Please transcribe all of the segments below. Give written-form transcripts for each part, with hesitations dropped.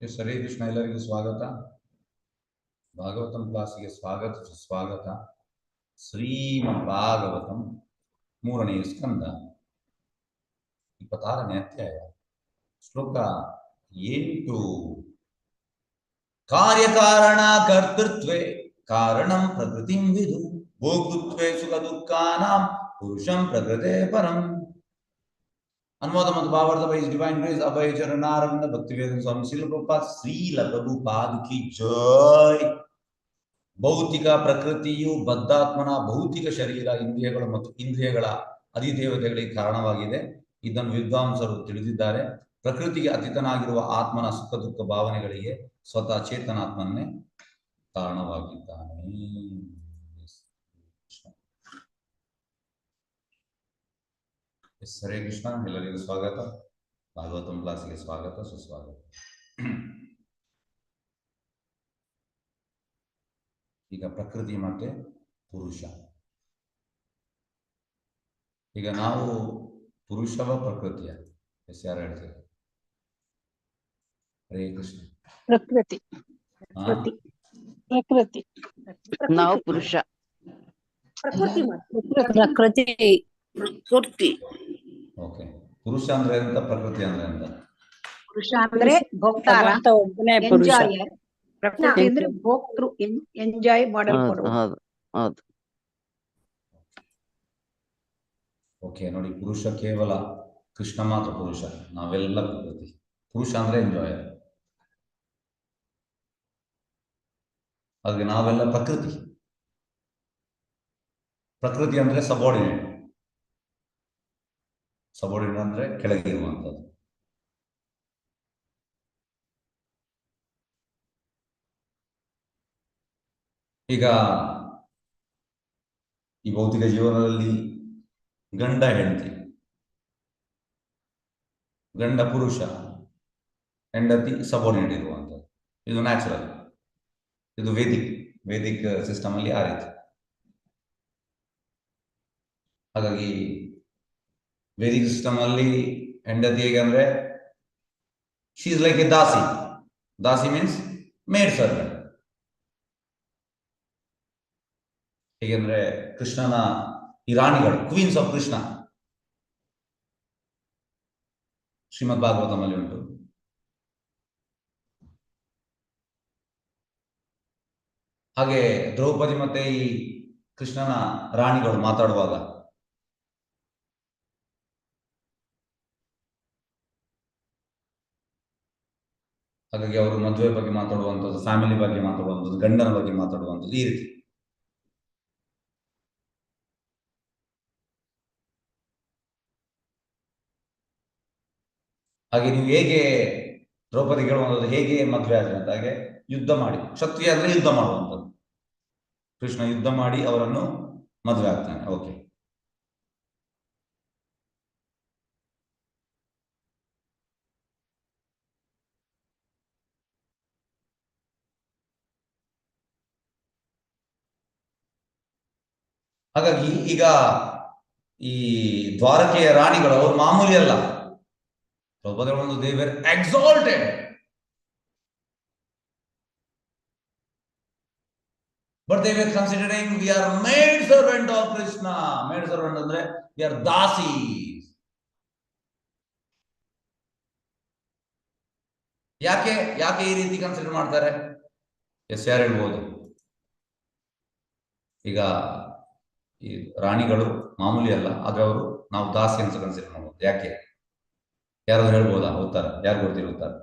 S Hare Krishna. ಎಲ್ಲರಿಗೂ ಸ್ವಾಗತ. ಭಾಗವತಂ ಕ್ಲಾಸಿಗೆ ಸ್ವಾಗತ ಸುಸ್ವಾಗತ. ಶ್ರೀಮದ್ ಭಾಗವತಂ 3ನೇ ಸ್ಕಂದ 26ನೇ ಅಧ್ಯಾಯ ಶ್ಲೋಕ 8. ಕಾರ್ಯಕಾರಣ ಕರ್ತೃತ್ವೇ ಕಾರಣಂ ಪ್ರಕೃತಿಂ ವಿದು ಭೋಕ್ತೃತ್ವೇ ಸುಖ ದುಃಖಾನಾಂ ಪುರುಷಂ ಪ್ರಕೃತೆ ಪರಂ. ಅನುವಾದ ಮತ್ತು ಭಾವಾರ್ಥ ಬೈ ಡಿವೈನ್ ಗ್ರೇಸ್ ಅಭಯ ಚರಣಾರವಿಂದ ಭಕ್ತಿವೇದಾಂತ ಸ್ವಾಮಿ ಶ್ರೀಲ ಪ್ರಭುಪಾದ್ ಶ್ರೀಲ ಪ್ರಭುಪಾದ್ ಕಿ ಜೈ. ಭೌತಿಕ ಪ್ರಕೃತಿಯು ಬದ್ಧಾತ್ಮನ ಭೌತಿಕ ಶರೀರ, ಇಂದ್ರಿಯಗಳು ಮತ್ತು ಇಂದ್ರಿಯಗಳ ಅಧಿದೇವತೆಗಳಿಗೆ ಕಾರಣವಾಗಿದೆ. ಇದನ್ನು ವಿದ್ವಾಂಸರು ತಿಳಿದಿದ್ದಾರೆ. ಪ್ರಕೃತಿಗೆ ಅತೀತನಾಗಿರುವ ಆತ್ಮನ ಸುಖ ದುಃಖ ಭಾವನೆಗಳಿಗೆ ಸ್ವತಃ ಚೇತನಾತ್ಮನೇ ಕಾರಣವಾಗಿದ್ದಾನೆ. ಹರೇ ಕೃಷ್ಣ. ಎಲ್ಲರಿಗೂ ಸ್ವಾಗತ. ಭಾಗವತಂ ಕ್ಲಾಸಿಗೆ ಸ್ವಾಗತ ಸುಸ್ವಾಗತ. ಈಗ ಪ್ರಕೃತಿ ಮತ್ತೆ ಪುರುಷ. ಈಗ ನಾವು ಪುರುಷವ ಪ್ರಕೃತಿಯ ಯಾರು ಹೇಳ್ತಾರೆ? ಹರೇ ಕೃಷ್ಣ. ಪ್ರಕೃತಿ ಪ್ರಕೃತಿ ನಾವು ಪುರುಷ. ಪ್ರಕೃತಿ ಓಕೆ. ಪುರುಷ ಅಂದ್ರೆ ಎಂತ, ಪ್ರಕೃತಿ ಅಂದ್ರೆ ಎಂತ? ಪುರುಷ ಅಂದ್ರೆ ಭೋಕ್ತಾರ, ಒಬ್ಬನೇ ಪುರುಷ. ಎಂಜಾಯರ್. ಪ್ರಕೃತಿ ಅಂದ್ರೆ ಭೋಕ್ತೃ, ಎಂಜಾಯ್ ಮಾಡಲ್ಪಡುವ. ಹೌದು. ಓಕೆ ನೋಡಿ, ಪುರುಷ ಕೇವಲ ಕೃಷ್ಣ ಮಾತ್ರ ಪುರುಷ, ನಾವೆಲ್ಲ ಪ್ರಕೃತಿ. ಪುರುಷ ಅಂದ್ರೆ ಎಂಜಾಯರ್, ಹಾಗೆ ನಾವೆಲ್ಲ ಪ್ರಕೃತಿ. ಪ್ರಕೃತಿ ಅಂದ್ರೆ ಸಬಾರ್ಡಿನೇಟ್. ಸಬಾರ್ಡಿನೇಟ್ ಅಂದ್ರೆ ಕೆಳಗಿರುವಂಥದ್ದು. ಈಗ ಈ ಭೌತಿಕ ಜೀವನದಲ್ಲಿ ಗಂಡ ಹೆಂಡತಿ, ಗಂಡ ಪುರುಷ, ಹೆಂಡತಿ ಸಬಾರ್ಡಿನೇಟ್ ಇರುವಂಥದ್ದು. ಇದು ನ್ಯಾಚುರಲ್. ಇದು ವೇದಿಕ್ ಸಿಸ್ಟಮ್ ಅಲ್ಲಿ ಆ ರೀತಿ. ಹಾಗಾಗಿ ವೇದಿಕ್ ಸಿಸ್ಟಮ್ ಅಲ್ಲಿ ಹೆಂಡತಿ ಹೇಗೆ ಅಂದ್ರೆ she is like A Dasi. Dasi means made servant. ಹೇಗೆಂದ್ರೆ ಕೃಷ್ಣನ ಈ ರಾಣಿಗಳು, ಕ್ವೀನ್ಸ್ ಆಫ್ ಕೃಷ್ಣ, ಶ್ರೀಮದ್ ಭಾಗವತಮಲ್ಲಿ ಉಂಟು. ಹಾಗೆ ದ್ರೌಪದಿ ಮತ್ತೆ ಈ ಕೃಷ್ಣನ ರಾಣಿಗಳು ಮಾತಾಡುವಾಗ ಹಾಗಾಗಿ ಅವರು ಮದುವೆ ಬಗ್ಗೆ ಮಾತಾಡುವಂಥದ್ದು, ಫ್ಯಾಮಿಲಿ ಬಗ್ಗೆ ಮಾತಾಡುವಂಥದ್ದು, ಗಂಡನ ಬಗ್ಗೆ ಮಾತಾಡುವಂಥದ್ದು, ಈ ರೀತಿ. ಹಾಗೆ ನೀವು ಹೇಗೆ ದ್ರೌಪದಿ ಹೇಳುವಂಥದ್ದು, ಹೇಗೆ ಮದುವೆ ಆದ್ರೆ ಅಂತ, ಹಾಗೆ ಯುದ್ಧ ಮಾಡಿ, ಕ್ಷತ್ರಿಯ ಅಂದ್ರೆ ಯುದ್ಧ ಮಾಡುವಂಥದ್ದು. ಕೃಷ್ಣ ಯುದ್ಧ ಮಾಡಿ ಅವರನ್ನು ಮದುವೆ ಆಗ್ತಾನೆ. ಓಕೆ. ಹಾಗಾಗಿ ಈಗ ಈ ದ್ವಾರಕೆಯ ರಾಣಿಗಳು ಅವರು ಮಾಮೂಲಿ ಅಲ್ಲ. ದ್ರೌಪದಿ ಒಂದು they were exalted. But they were considering we are maid servant of Krishna. Maid servant ಅಂದ್ರೆ we are dasis. ಯಾಕೆ ಈ ರೀತಿ ಕನ್ಸಿಡರ್ ಮಾಡ್ತಾರೆ? ಎಸ್, ಯಾರು ಹೇಳ್ಬೋದು? ಈಗ ಈ ರಾಣಿಗಳು ಮಾಮೂಲಿ ಅಲ್ಲ, ಆದ್ರೆ ಅವರು ನಾವು ದಾಸಿ ಅಂತ ಕನ್ಸಿಡರ್ ಮಾಡ್ಬೋದು. ಯಾಕೆ? ಯಾರಾದ್ರೂ ಹೇಳ್ಬೋದಾ? ಉತ್ತರ ಯಾರು ಗೊತ್ತಿರುತ್ತಾರೆ?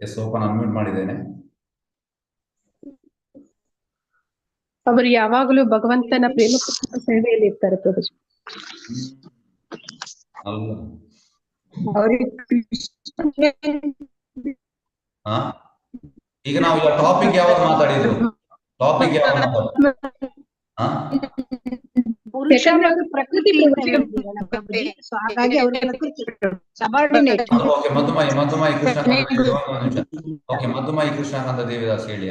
ಎಸ್, ಓಪನ್ ಅನ್ಮ್ಯೂಟ್ ಮಾಡಿದ್ದೇನೆ. ಅವರು ಯಾವಾಗಲೂ ಭಗವಂತನ ಪ್ರೇಮ ಸೇವೆಯಲ್ಲಿ ಇರ್ತಾರೆ ಪ್ರಭುಜಿ. ಅಲ್ಲ, ಈಗ ನಾವು ಟಾಪಿಕ್ ಯಾವ್ದು ಮಾತಾಡಿದ್ರು? ಟಾಪಿಕ್ ಯಾವ್ದು ಮಾತಾಡಿದ್ರು? ಪುರುಷ ಮತ್ತು ಪ್ರಕೃತಿ ಸೊ ಹಾಗಾಗಿ ಅವರು ಪ್ರಕೃತಿ ಸಬಾರ್ಡಿನೇಟ್. ಓಕೆ, ಮಧುಮಾಯಿ ಕೃಷ್ಣಕಾಂತ ದೇವಿದಾಸ್ ಹೇಳಿ.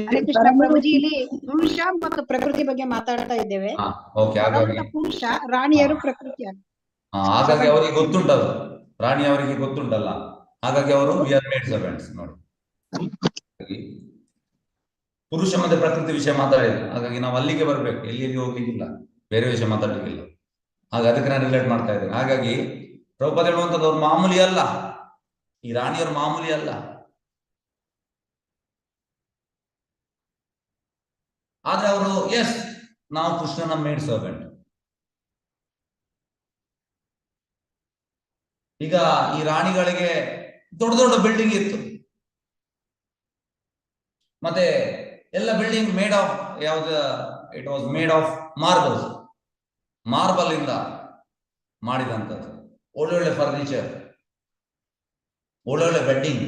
ಹರೇ ಕೃಷ್ಣ ಪ್ರಭುಜಿ, ಇಲ್ಲಿ ಪುರುಷ ಮತ್ತು ಪ್ರಕೃತಿ ಬಗ್ಗೆ ಮಾತಾಡ್ತಾ ಇದ್ದೇವೆ. ಪುರುಷ, ರಾಣಿಯರು ಪ್ರಕೃತಿ. ಹಾಗಾಗಿ ಅವರಿಗೆ ಗೊತ್ತುಂಟದು, ರಾಣಿ ಅವರಿಗೆ ಗೊತ್ತುಂಟಲ್ಲ. ಹಾಗಾಗಿ ಅವರು ವಿ ಆರ್ ಮೇಡ್ ಸರ್ವೆಂಟ್ಸ್ ನೋಡಿ. ಹಾಗಾಗಿ ಪುರುಷ ಮತ್ತೆ ಪ್ರಕೃತಿ ವಿಷಯ ಮಾತಾಡಿದ್ರು, ಹಾಗಾಗಿ ನಾವು ಅಲ್ಲಿಗೆ ಬರ್ಬೇಕು, ಎಲ್ಲಿ ಹೋಗ್ಲಿಕ್ಕಿಲ್ಲ, ಬೇರೆ ವಿಷಯ ಮಾತಾಡ್ಲಿಕ್ಕಿಲ್ಲ. ಹಾಗೆ ಅದಕ್ಕೆ ನಾನು ರಿಲೇಟ್ ಮಾಡ್ತಾ ಇದ್ದೇನೆ. ಹಾಗಾಗಿ ಪ್ರಭುಪಾದ ಹೇಳುವಂಥದ್ದು ಅವ್ರು ಮಾಮೂಲಿ ಅಲ್ಲ, ಈ ರಾಣಿಯವರು ಮಾಮೂಲಿ ಅಲ್ಲ. ಆದ್ರೆ ಅವರು ಎಸ್ ನಾವು ಕೃಷ್ಣನ ಮೇಡ್ ಸರ್ವೆಂಟ್. ಈಗ ಈ ರಾಣಿಗಳಿಗೆ ದೊಡ್ಡ ದೊಡ್ಡ ಬಿಲ್ಡಿಂಗ್ ಇತ್ತು, ಮತ್ತೆ ಎಲ್ಲ ಬಿಲ್ಡಿಂಗ್ ಮೇಡ್ ಆಫ್ ಯಾವ್ದು, it was made of marbles, marble ಇಂದ ಮಾಡಿದಂಥದ್ದು. ಒಳ್ಳೊಳ್ಳೆ ಫರ್ನಿಚರ್, ಒಳ್ಳೊಳ್ಳೆ ಬೆಡ್ಡಿಂಗ್,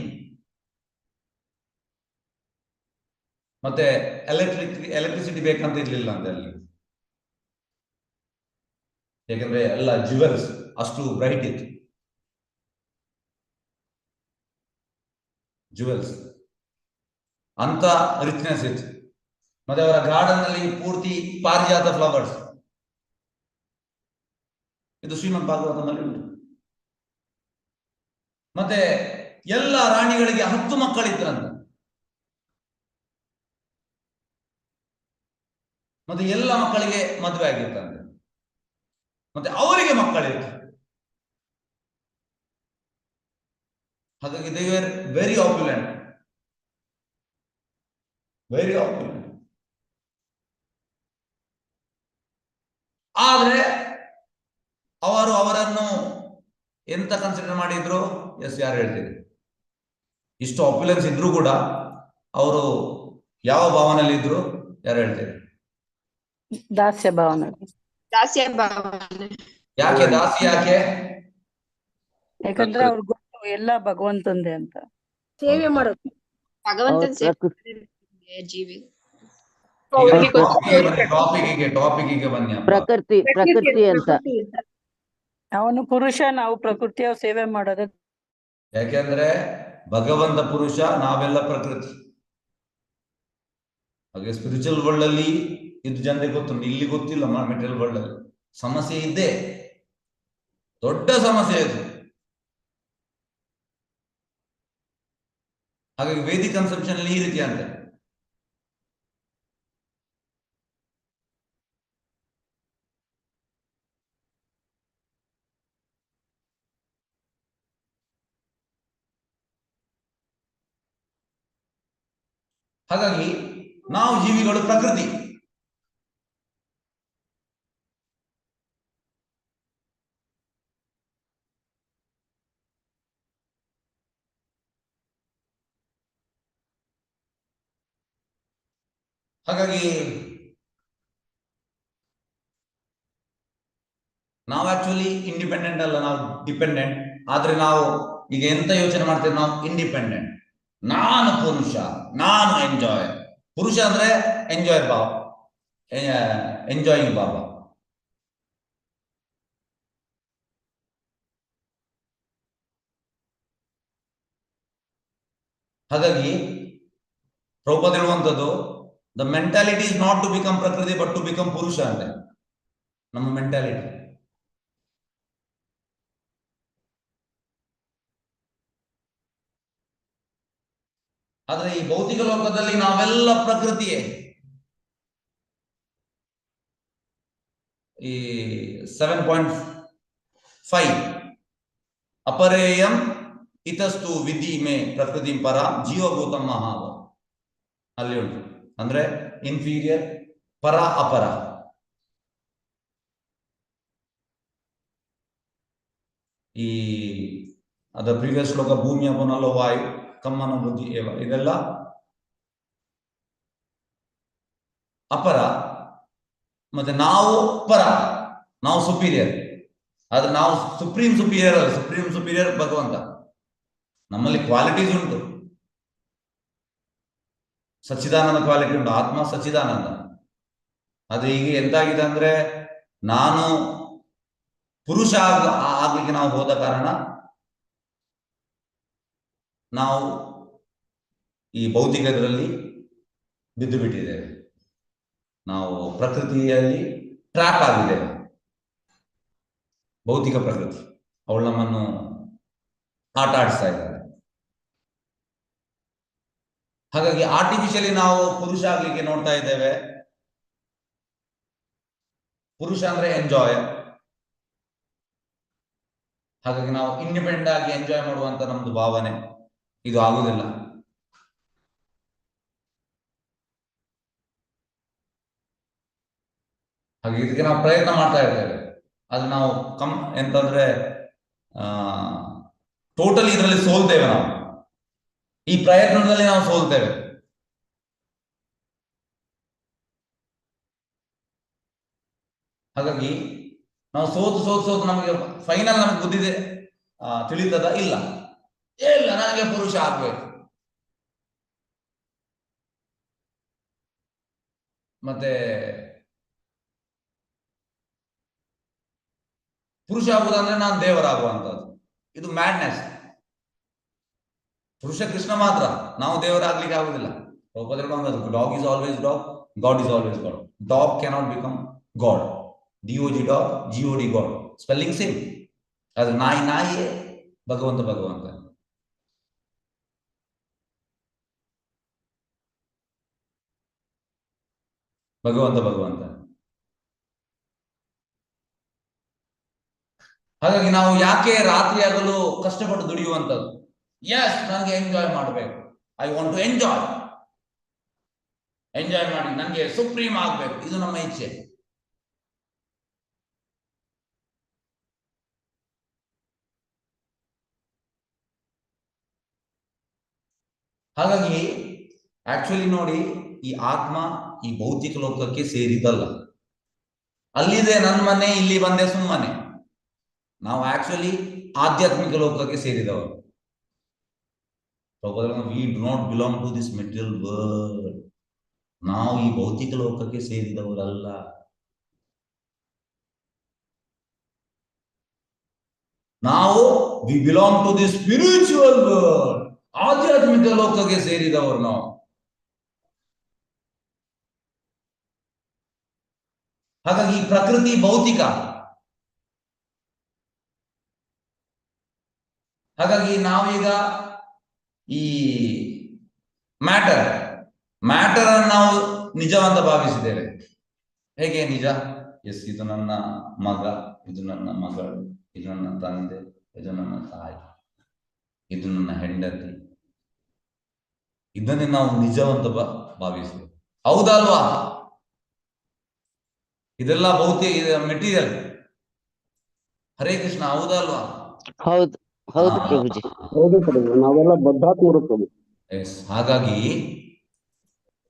ಮತ್ತೆ ಎಲೆಕ್ಟ್ರಿಸಿಟಿ ಬೇಕಂತ ಇರ್ಲಿಲ್ಲ ಅಂತ ಅಲ್ಲಿ, ಯಾಕಂದ್ರೆ ಎಲ್ಲ ಜ್ಯುವೆಲ್ಸ್ ಅಷ್ಟು ಬ್ರೈಟ್ ಇತ್ತು, ಜ್ಯುವೆಲ್ಸ್ ಅಂತ ರಿಚ್ನೆಸ್ ಇತ್ತು. ಮತ್ತೆ ಅವರ ಗಾರ್ಡನ್ ಅಲ್ಲಿ ಪೂರ್ತಿ ಪಾರಿಜಾತ ಫ್ಲವರ್ಸ್, ಇದು ಶ್ರೀಮದ್ ಭಾಗವತದಲ್ಲಿ ಉಂಟು. ಮತ್ತೆ ಎಲ್ಲ ರಾಣಿಗಳಿಗೆ 10 ಮಕ್ಕಳಿದ್ರಂತೆ, ಮತ್ತೆ ಎಲ್ಲ ಮಕ್ಕಳಿಗೆ ಮದುವೆ ಆಗಿರ್ತಂತೆ, ಮತ್ತೆ ಅವರಿಗೆ ಮಕ್ಕಳಿತ್ತು. ಹಾಗಾಗಿ ದೇ ವೇರ್ ವೆರಿ ಆಪ್ಯುಲೆಂಟ್, ವೆರಿ ಆಪ್ಯುಲೆಂಟ್. ಆದ್ರೆ ಅವರು ಅವರನ್ನು ಎಂತ ಕನ್ಸಿಡರ್ ಮಾಡಿದ್ರು? ಎಸ್, ಯಾರು ಹೇಳ್ತೀರಿ? ಇಷ್ಟು ಆಪ್ಯುಲೆನ್ಸ್ ಇದ್ರು ಕೂಡ ಅವರು ಯಾವ ಭಾವನೆಯಲ್ಲಿ ಇದ್ರು? ಯಾರು ಹೇಳ್ತೀರಿ? ದಾಸ್ಯ ಭಾವನೆ. ದಾಸ್ಯ ಭಾವನೆ. ಯಾಕೆ ದಾಸಿ? ಯಾಕೆ? ಯಾಕಂದ್ರೆ ಅವ್ರಿಗೆ ಗೊತ್ತು ಎಲ್ಲ ಭಗವಂತಂದೆ ಅಂತ. ಸೇವೆ ಮಾಡೋದು ಭಗವಂತನ ಅವ್ರ ಸೇವೆ ಜೀವಿ. ಟಾಪಿಕ್ಗೆ ಬನ್ನಿ. ಪ್ರಕೃತಿ ಅಂತ. ಅವನು ಪುರುಷ, ನಾವು ಪ್ರಕೃತಿಯ ಸೇವೆ ಮಾಡೋದು. ಯಾಕೆಂದ್ರೆ ಭಗವಂತ ಪುರುಷ, ನಾವೆಲ್ಲ ಪ್ರಕೃತಿ. ಹಾಗೆ ಸ್ಪಿರಿಚುವಲ್ ವರ್ಲ್ಡ್ ಅಲ್ಲಿ ಇದು ಜನರಿಗೆ ಗೊತ್ತುಂಟು, ಇಲ್ಲಿ ಗೊತ್ತಿಲ್ಲ. ಮೆಟೀರಿಯಲ್ ವರ್ಲ್ಡ್ ಅಲ್ಲಿ ಸಮಸ್ಯೆ ಇದೆ, ದೊಡ್ಡ ಸಮಸ್ಯೆ ಇದು. ಹಾಗಾಗಿ ವೇದಿಕ್ ಕನ್ಸೆಪ್ಷನ್ ಅಲ್ಲಿ ಈ ರೀತಿ ಅಂತ. ಹಾಗಾಗಿ ನಾವು ಜೀವಿಗಳು ಪ್ರಕೃತಿ. ಹಾಗಾಗಿ ನಾವು ಆಕ್ಚುಲಿ ಇಂಡಿಪೆಂಡೆಂಟ್ ಅಲ್ಲ, ನಾವು ಡಿಪೆಂಡೆಂಟ್. ಆದ್ರೆ ನಾವು ಈಗ ಎಂತ ಯೋಚನೆ ಮಾಡ್ತೇವೆ? ನಾವು ಇಂಡಿಪೆಂಡೆಂಟ್, ನಾನು ಪುರುಷ, ನಾನು ಎಂಜಾಯ್. ಪುರುಷ ಅಂದ್ರೆ ಎಂಜಾಯ್ ಬಾಬಾ, ಎಂಜಾಯಿಂಗ್ ಬಾಬಾ. ಹಾಗಾಗಿ ಪ್ರಭುಪಾದ ಹೇಳುವಂಥದ್ದು, the mentality is not to become ಪ್ರಕೃತಿ ಬಟ್ ಟು ಬಿಕಮ್ ಪುರುಷ ಅಂತೆ. ನಮ್ಮ ಮೆಂಟಾಲಿಟಿ ಆದ್ರೆ ಈ ಭೌತಿಕ ಲೋಕದಲ್ಲಿ ನಾವೆಲ್ಲ ಪ್ರಕೃತಿಯೇ. ಈ 7.5 ಅಪರೇಯಂ ಇತಸ್ತು ವಿಧಿ ಮೇ ಪ್ರಕೃತಿ ಪರ ಜೀವಭೂತ ಮಹಾವ ಅಲ್ಲಿ ಉಂಟು. ಅಂದ್ರೆ ಇನ್ಫೀರಿಯರ್, ಪರ, ಅಪರ. ಈ ಅದರ ಪ್ರೀವಿಯಸ್ ಶ್ಲೋಕ ಭೂಮಿಯ ಪುನಲೋ ವಾಯು ಕಮ್ಮನ ಬುದ್ಧಿ ಏವ, ಇದೆಲ್ಲ ಅಪರ. ಮತ್ತೆ ನಾವು ಪರ, ನಾವು ಸುಪೀರಿಯರ್. ಆದ್ರೆ ನಾವು ಸುಪ್ರೀಂ ಸುಪೀರಿಯರ್ ಅಲ್ಲ, ಸುಪ್ರೀಂ ಸುಪೀರಿಯರ್ ಭಗವಂತ. ನಮ್ಮಲ್ಲಿ ಕ್ವಾಲಿಟೀಸ್ ಉಂಟು, ಸಚ್ಚಿದಾನಂದ ಕ್ವಾಲಿಟಿ ಉಂಟು, ಆತ್ಮ ಸಚ್ಚಿದಾನಂದ. ಅದು ಈಗ ಎಂತಾಗಿದೆ ಅಂದ್ರೆ, ನಾನು ಪುರುಷ ಆಗ್ಲಿಕ್ಕೆ ನಾವು ಹೋದ ಕಾರಣ ನಾವು ಈ ಭೌತಿಕ ಇದರಲ್ಲಿ ಬಿದ್ದು ಬಿಟ್ಟಿದ್ದೇವೆ. ನಾವು ಪ್ರಕೃತಿಯಲ್ಲಿ ಟ್ರ್ಯಾಪ್ ಆಗಿದ್ದೇವೆ. ಭೌತಿಕ ಪ್ರಕೃತಿ ಅವಳು ನಮ್ಮನ್ನು ಆಟ ಆಡಿಸ್ತಾ ಇದ್ದಾರೆ. ಹಾಗಾಗಿ ಆರ್ಟಿಫಿಷಿಯಲಿ ನಾವು ಪುರುಷ ಆಗ್ಲಿಕ್ಕೆ ನೋಡ್ತಾ ಇದ್ದೇವೆ. ಪುರುಷ ಅಂದ್ರೆ ಎಂಜಾಯ್. ಹಾಗಾಗಿ ನಾವು ಇಂಡಿಪೆಂಡೆಂಟ್ ಆಗಿ ಎಂಜಾಯ್ ಮಾಡುವಂತ ನಮ್ದು ಭಾವನೆ ಇದು ಆಗುದಿಲ್ಲ. ಹಾಗೆ ಇದಕ್ಕೆ ನಾವು ಪ್ರಯತ್ನ ಮಾಡ್ತಾ ಇರ್ತೇವೆ. ಅದು ನಾವು ಎಂತಂದ್ರೆ ಟೋಟಲಿ ಇದರಲ್ಲಿ ಸೋಲ್ತೇವೆ. ನಾವು ಈ ಪ್ರಯತ್ನದಲ್ಲಿ ನಾವು ಸೋಲ್ತೇವೆ. ಹಾಗಾಗಿ ನಾವು ಸೋತು ನಮಗೆ ಫೈನಲ್ ನಮ್ಗೆ ಬುದ್ಧಿದೆ ತಿಳಿತದ ಇಲ್ಲ ನನಗೆ ಪುರುಷ ಆಗ್ಬೇಕು. ಮತ್ತೆ ಪುರುಷ ಆಗುವುದಂದ್ರೆ ನಾನು ದೇವರಾಗುವಂತದ್ದು. ಇದು ಮ್ಯಾಡ್ನೆಸ್. ಪುರುಷ ಕೃಷ್ಣ ಮಾತ್ರ, ನಾವು ದೇವರಾಗ್ಲಿಕ್ಕೆ ಆಗುದಿಲ್ಲ. Dog is always dog, god is always god. Dog cannot become god. DOG dog, GOD god, spelling same. ಅದು ನಾಯಿಯೇ, ಭಗವಂತ ಭಗವಂತ. ಭಗವಂತ ಭಗವಂತ. ಹಾಗಾಗಿ ನಾವು ಯಾಕೆ ರಾತ್ರಿ ಆಗಲು ಕಷ್ಟಪಟ್ಟು ದುಡಿಯುವಂಥದ್ದು? ಎಸ್, ನನಗೆ ಎಂಜಾಯ್ ಮಾಡಬೇಕು. ಐ ವಾಂಟ್ ಟು ಎಂಜಾಯ್ ಮಾಡಿ ನನಗೆ ಸುಪ್ರೀಂ ಆಗ್ಬೇಕು. ಇದು ನಮ್ಮ ಇಚ್ಛೆ. ಹಾಗಾಗಿ ಆಕ್ಚುಲಿ ನೋಡಿ, ಈ ಆತ್ಮ ಈ ಭೌತಿಕ ಲೋಕಕ್ಕೆ ಸೇರಿದಲ್ಲ. ಅಲ್ಲಿದೆ ನನ್ನ ಮನೆ, ಇಲ್ಲಿ ಬಂದೆ ಸುಮ್ಮನೆ. ನಾವು ಆಕ್ಚುಲಿ ಆಧ್ಯಾತ್ಮಿಕ ಲೋಕಕ್ಕೆ ಸೇರಿದವರು. We do not belong to this material world. ನಾವು ಈ ಭೌತಿಕ ಲೋಕಕ್ಕೆ ಸೇರಿದವರಲ್ಲ. ನಾವು we belong to the spiritual world. ಆಧ್ಯಾತ್ಮಿಕ ಲೋಕಕ್ಕೆ ಸೇರಿದವರು ನಾವು. ಹಾಗಾಗಿ ಪ್ರಕೃತಿ ಭೌತಿಕ. ಹಾಗಾಗಿ ನಾವೀಗ ಈ ಮ್ಯಾಟರ್ ಅನ್ನು ನಾವು ನಿಜವಂತ ಭಾವಿಸಿದ್ದೇವೆ. ಹೇಗೆ ನಿಜ? ಎಸ್, ಇದು ನನ್ನ ಮಗ, ಇದು ನನ್ನ ಮಗಳು, ಇದು ನನ್ನ ತಂದೆ, ಇದು ನನ್ನ ತಾಯಿ, ಇದು ನನ್ನ ಹೆಂಡತಿ. ಇದನ್ನೇ ನಾವು ನಿಜವಂತ ಭಾವಿಸಿದ್ದೇವೆ. ಹೌದಲ್ವಾ? ಇದೆಲ್ಲ ಭೌತಿಕ ಮೆಟೀರಿಯಲ್. ಹರೇ ಕೃಷ್ಣ, ಹೌದಲ್ವಾ? ಹೌದು ಹೌದು ಪ್ರಭುಜಿ. ಹೌದು ಪ್ರಭು, ನಾವೆಲ್ಲ ಬದ್ಧಾತ್ಮರು ಪ್ರಭು. ಎಸ್, ಹಾಗಾಗಿ